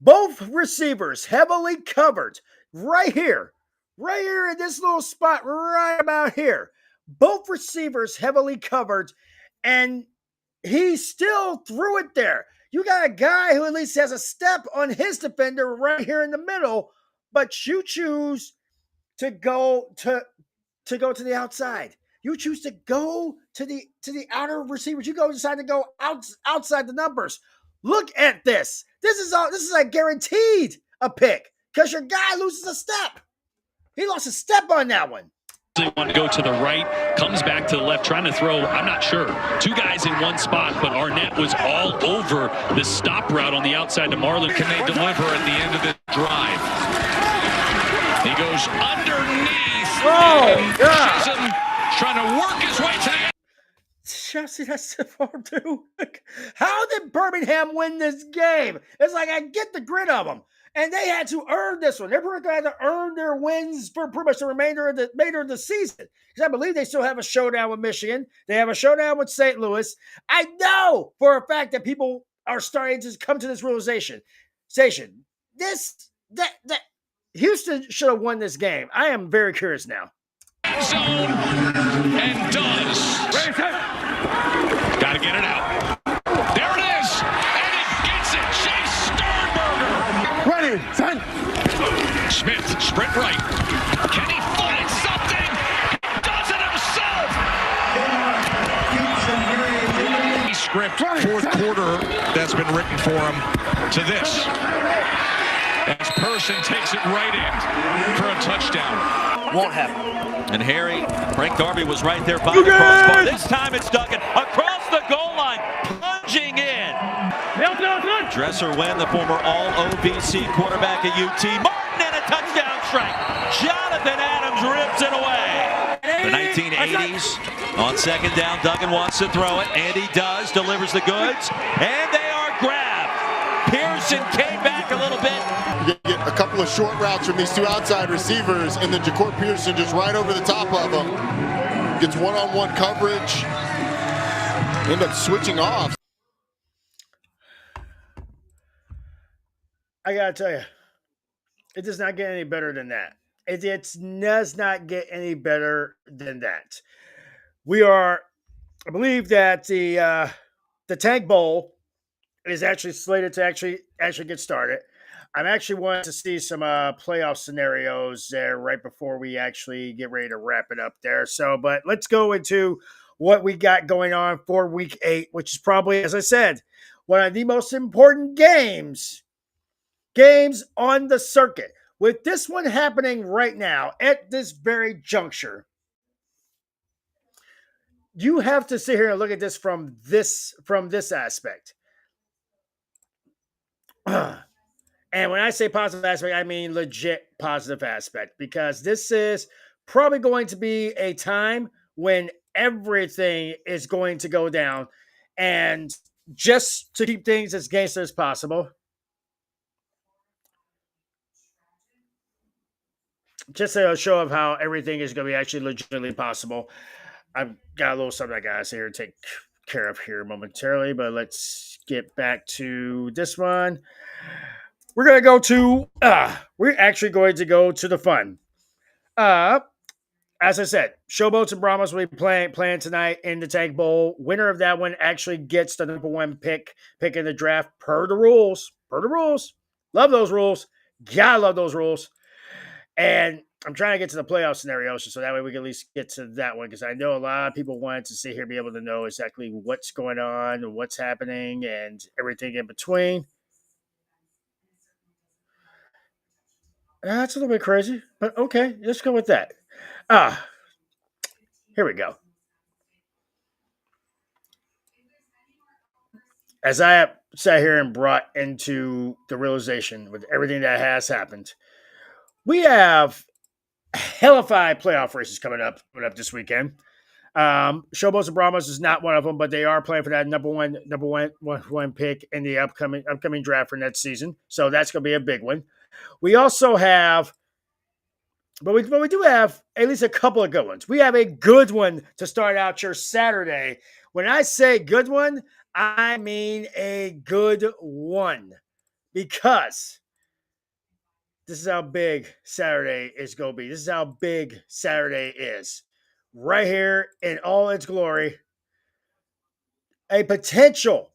Both receivers heavily covered right here in this little spot right about here. Both receivers heavily covered, and he still threw it there. You got a guy who at least has a step on his defender right here in the middle, but you choose to go to the outside. You choose to go to the outer receivers. You decide to go outside the numbers. Look at this. This is a guaranteed a pick because your guy loses a step. He lost a step on that one. Want to go to the right, comes back to the left, trying to throw, I'm not sure. 2 guys in one spot, but Arnett was all over the stop route on the outside to Marlon. Can they deliver at the end of the drive? He goes underneath. Chisholm trying to work his way to the end. See, that's the farm too. How did Birmingham win this game? It's like I get the grit of them. And they had to earn this one. They're going to have to earn their wins for pretty much the remainder of the season. Because I believe they still have a showdown with Michigan. They have a showdown with St. Louis. I know for a fact that people are starting to come to this realization. Houston should have won this game. I am very curious now. Zone and does. Got to get it out. There it is. And he gets it. Chase Sternberger. Ready, son. Smith, sprint right. Can he find something? He does it himself. Script, 4th quarter that's been written for him to this. As Person takes it right in for a touchdown. Won't happen. And Frank Darby was right there by the crossbar. This time it's Duggan across the goal line, plunging in. Dresser Wen, the former All-OVC quarterback at UT. Martin and a touchdown strike. Jonathan Adams rips it away. The 1980s. On second down, Duggan wants to throw it. Andy does, delivers the goods, and they are grabbed. Pearson came back a little bit. You get a couple of short routes from these two outside receivers, and then Ja'Cory Pearson just right over the top of them. Gets one-on-one coverage. End up switching off. I gotta tell you, it does not get any better than that. It does not get any better than that. I believe that the Tank Bowl is actually slated to actually get started. I'm actually wanting to see some playoff scenarios there right before we actually get ready to wrap it up there. So, but let's go into what we got going on for Week 8, which is probably, as I said, one of the most important games on the circuit. With this one happening right now at this very juncture, you have to sit here and look at this from this aspect. And when I say positive aspect, I mean legit positive aspect, because this is probably going to be a time when everything is going to go down. And just to keep things as gangster as possible, just a show of how everything is going to be actually legitimately possible. I've got a little something I got to say here to take care of here momentarily, but let's get back to this one. We're going to go to, we're actually going to go to the fun. As I said, Showboats and Brahmas will be playing tonight in the Tank Bowl. Winner of that one actually gets the number 1 pick in the draft per the rules. Love those rules. Gotta love those rules. And I'm trying to get to the playoff scenarios so that way we can at least get to that one, because I know a lot of people wanted to sit here and be able to know exactly what's going on and what's happening and everything in between. That's a little bit crazy, but okay, let's go with that. Here we go. As I have sat here and brought into the realization with everything that has happened, we have hellified playoff races coming up this weekend. Showboats and Brahmas is not one of them, but they are playing for that number one pick in the upcoming draft for next season. So that's going to be a big one. We also have, but we do have at least a couple of good ones. We have a good one to start out your Saturday. When I say good one, I mean a good one, because this is how big Saturday is going to be. This is how big Saturday is. Right here in all its glory. A potential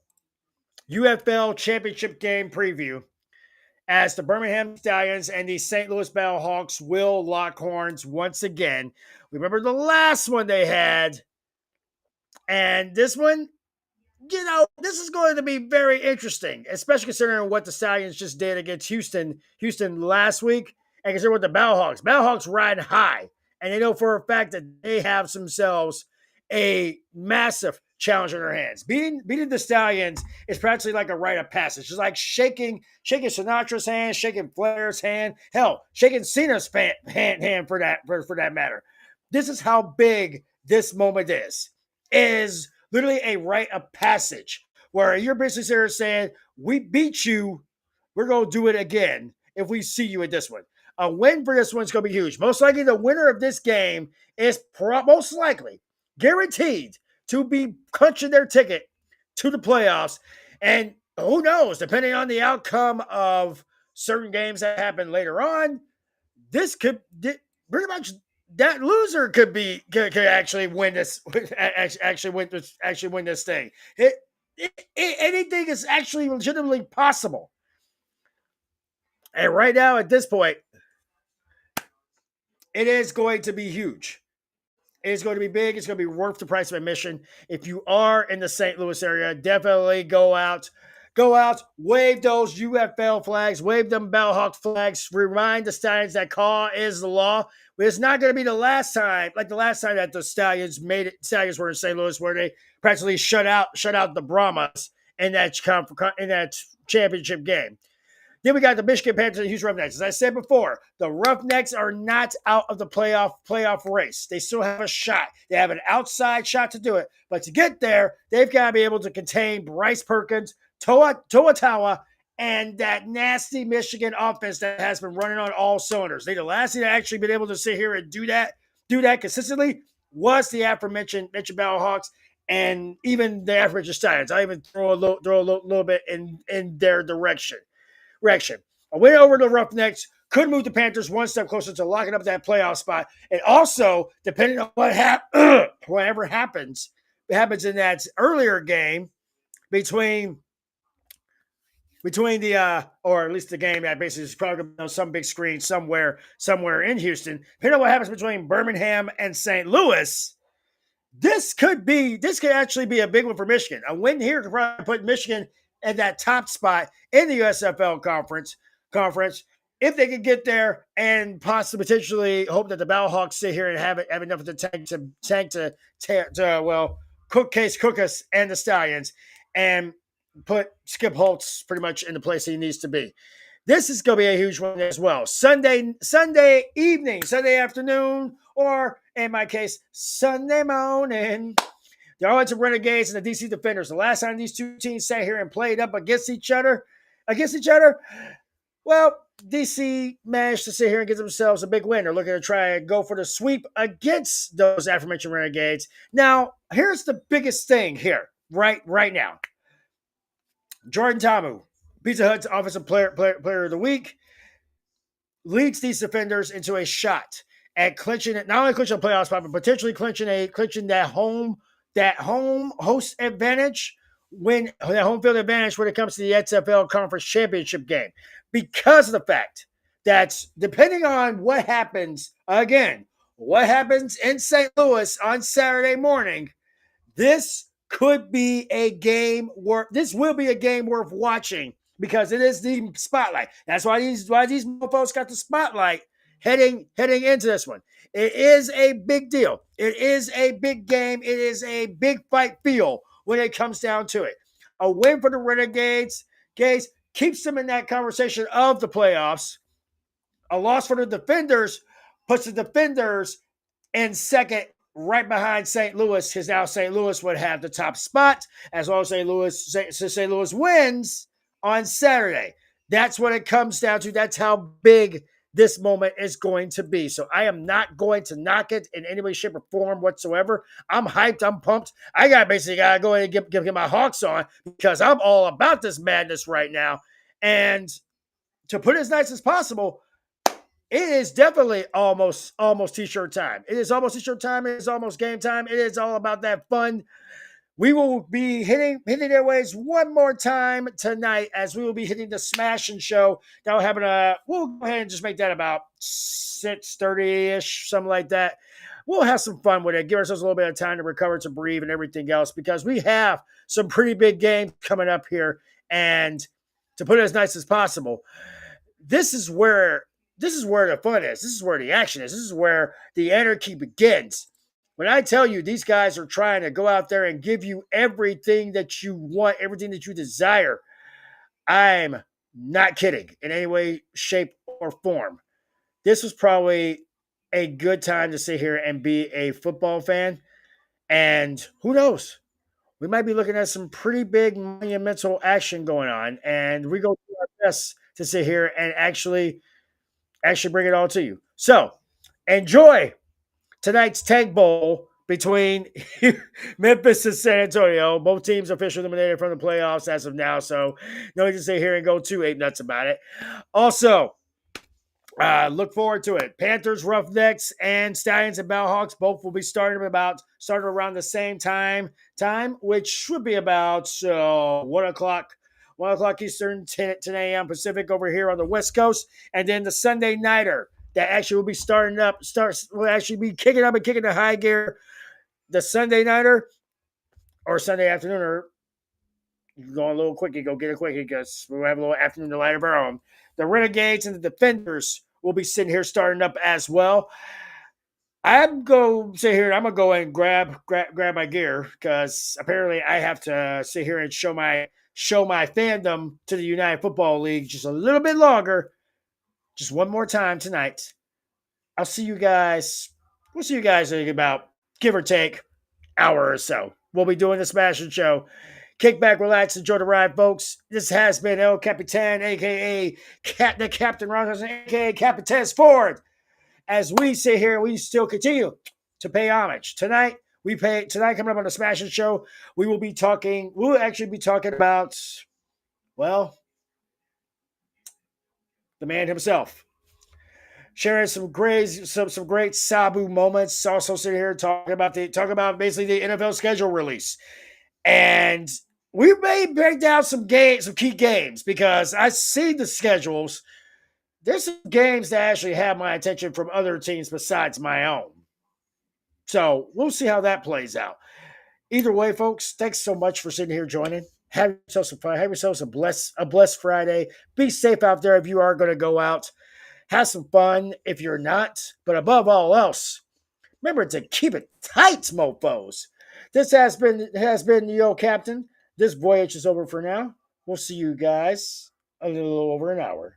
UFL championship game preview as the Birmingham Stallions and the St. Louis Battlehawks will lock horns once again. Remember the last one they had. And this one, this is going to be very interesting, especially considering what the Stallions just did against Houston last week, and consider what the Battlehawks riding high, and they know for a fact that they have themselves a massive challenge in their hands. Beating the Stallions is practically like a rite of passage. It's like shaking Sinatra's hand, shaking Flair's hand, hell, shaking Cena's hand for that matter. This is how big this moment is. Is literally a rite of passage where you're basically here saying, we beat you, we're going to do it again if we see you in this one. A win for this one's going to be huge. Most likely the winner of this game is most likely guaranteed to be punching their ticket to the playoffs. And who knows, depending on the outcome of certain games that happen later on, this could pretty much, that loser could actually win this. Actually win this thing. Anything is actually legitimately possible. And right now, at this point, it is going to be huge. It is going to be big. It's going to be worth the price of admission. If you are in the St. Louis area, definitely go out, wave those UFL flags, wave them Battlehawk flags. Remind the Stallions that call is the law. But it's not going to be the last time, like the last time that the Stallions made it. Stallions were in St. Louis, where they practically shut out the Brahmas in that championship game. Then we got the Michigan Panthers and the Houston Roughnecks. As I said before, the Roughnecks are not out of the playoff race. They still have a shot. They have an outside shot to do it. But to get there, they've got to be able to contain Bryce Perkins, Toa Tawa, and that nasty Michigan offense that has been running on all cylinders. The last thing that actually been able to sit here and do that consistently was the aforementioned Battlehawks and even the aforementioned Stallions. I even throw a little bit in their direction. A win over the Roughnecks could move the Panthers one step closer to locking up that playoff spot. And also, depending on whatever happens in that earlier game between the or at least the game that basically is probably on some big screen somewhere in Houston, depending on what happens between Birmingham and St. Louis, this could actually be a big one for Michigan. A win here could probably put Michigan at that top spot in the USFL conference if they could get there and possibly potentially hope that the Battlehawks sit here and have enough of the tank to cook us and the Stallions and put Skip Holtz pretty much in the place he needs to be. This is going to be a huge one as well. Sunday evening, Sunday afternoon, or in my case, Sunday morning. The Arlington Renegades and the DC Defenders. The last time these two teams sat here and played up against each other, well, DC managed to sit here and get themselves a big win. They're looking to try and go for the sweep against those aforementioned Renegades. Now, here's the biggest thing here, right now. Jordan Ta'amu, Pizza Hut's Offensive Player of the Week, leads these Defenders into a shot at clinching it, not only clinching a playoff spot, but potentially clinching that home host advantage, that home field advantage when it comes to the XFL Conference Championship game. Because of the fact that depending on what happens in St. Louis on Saturday morning, this will be a game worth watching because it is the spotlight. That's why these mofos got the spotlight heading into this one. It is a big deal. It is a big game. It is a big fight feel when it comes down to it. A win for the Renegades keeps them in that conversation of the playoffs. A loss for the Defenders puts the Defenders in second, right behind St. Louis, because now St. Louis would have the top spot as long as St. Louis wins on Saturday. That's what it comes down to. That's how big this moment is going to be. So I am not going to knock it in any way, shape, or form whatsoever. I'm hyped. I'm pumped. I got to go ahead and get my Hawks on because I'm all about this madness right now. And to put it as nice as possible, it is definitely almost t-shirt time. It is almost t-shirt time. It is almost game time. It is all about that fun. We will be hitting their ways one more time tonight as we will be hitting the Smashing Show. That will happen. We'll go ahead and just make that about 6:30-ish, something like that. We'll have some fun with it. Give ourselves a little bit of time to recover, to breathe, and everything else because we have some pretty big games coming up here. And to put it as nice as possible, this is where the fun is. This is where the action is. This is where the anarchy begins. When I tell you these guys are trying to go out there and give you everything that you want, everything that you desire, I'm not kidding in any way, shape, or form. This was probably a good time to sit here and be a football fan. And who knows? We might be looking at some pretty big monumental action going on. And we go do our best to sit here and actually bring it all to you. So enjoy tonight's Tank Bowl between Memphis and San Antonio. Both teams officially eliminated from the playoffs as of now, so no need to sit here and go too ape nuts about it. Also, look forward to it. Panthers, Roughnecks, and Stallions and Battlehawks both will be starting around the same time, which should be about 1 o'clock. 1 o'clock Eastern, 10 a.m. Pacific over here on the West Coast. And then the Sunday Nighter that actually will be will actually be kicking up and kicking the high gear. The Sunday Nighter or Sunday Afternoon, you can go a little quickie, go get a quickie because we'll have a little afternoon delight of our own. The Renegades and the Defenders will be sitting here starting up as well. I'm going to sit here and I'm going to go and grab my gear because apparently I have to sit here and show my show my fandom to the United Football League just a little bit longer, just one more time tonight. I'll see you guys. We'll see you guys in about, give or take, hour or so. We'll be doing the Smashing Show. Kick back, relax, enjoy the ride, folks. This has been El Capitan, a.k.a. the Captain Rogers, a.k.a. Capitan Ford. As we sit here, we still continue to pay homage. Tonight coming up on the Smashing Show, we'll actually be talking about, well, the man himself. Sharing some great Sabu moments. Also sitting here talking about basically the NFL schedule release. And we may break down some key games, because I see the schedules. There's some games that actually have my attention from other teams besides my own. So we'll see how that plays out. Either way, folks, thanks so much for sitting here joining. Have yourself some fun. Have yourselves a blessed Friday. Be safe out there if you are going to go out. Have some fun if you're not. But above all else, remember to keep it tight, mofos. This has been the old Captain. This voyage is over for now. We'll see you guys in a little over an hour.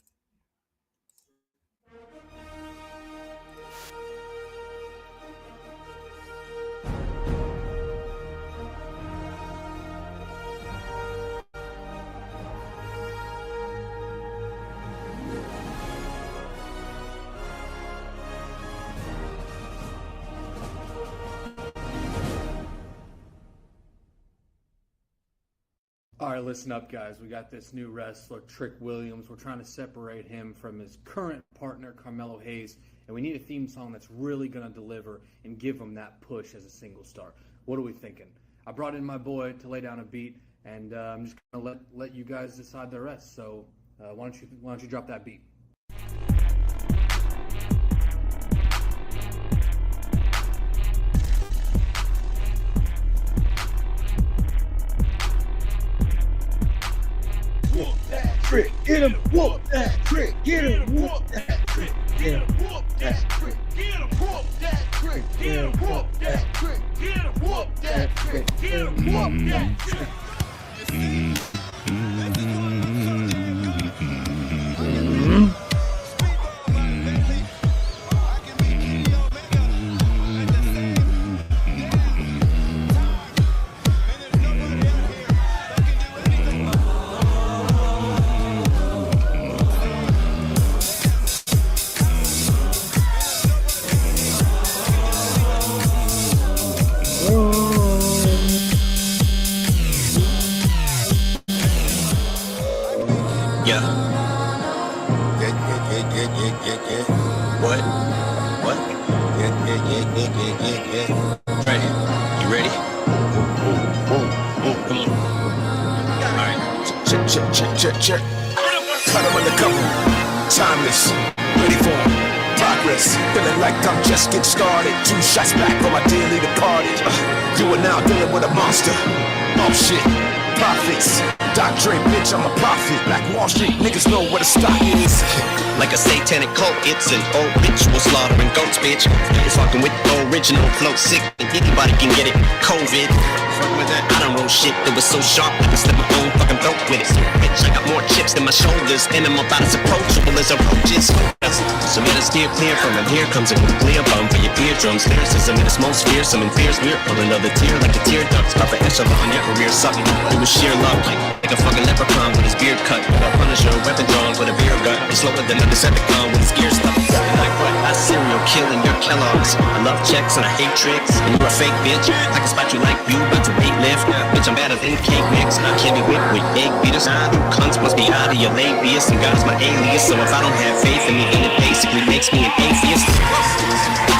All right, listen up, guys. We got this new wrestler, Trick Williams. We're trying to separate him from his current partner, Carmelo Hayes, and we need a theme song that's really going to deliver and give him that push as a single star. What are we thinking? I brought in my boy to lay down a beat, and I'm just going to let you guys decide the rest. So why don't you drop that beat? Whoop that trick, get him, whoop that trick, get him, whoop that trick, get him, whoop that trick, get him, whoop that trick, get him, whoop that trick, get him, whoop that trick, get him, whoop that trick. Check. Cut him undercover. Timeless. Ready for progress. Feeling like I'm just getting started. 2 shots back from my dearly departed. You are now dealing with a monster. Oh shit. Profits. Doc Dre, bitch, I'm a prophet. Black Wall Street, niggas know where the stock is. Like a satanic cult, it's an old ritual slaughtering goats, bitch. You're fucking with the original flow, sick, and anybody can get it. COVID. Fucking with that, I don't roll shit that was so sharp I can slip my own fucking throat with it. So bitch, I got more chips than my shoulders, and I'm about as approachable as a roach is. So man, I steer clear from him. Here comes a clear bomb for your eardrums. Lyricism in its most fearsome and fears weird. Pull another tear like a tear ducts. Pop an echelon, your career sucking. It was sheer love, like a fucking leprechaun with his beard cut. A Punisher, weapon drawn with a beer gut. He's slower than a Decepticon with his gears stuck. Like what? I serial killing your Kellogg's. I love checks and I hate tricks. And you're a fake bitch. I can spot you like you, but to weight lift. Bitch, I'm better than cake mix. And I can't be whipped with egg beaters. You cunts must be out of your labius. And God is my alias. So if I don't have faith in me, ain't it basically makes me an atheist.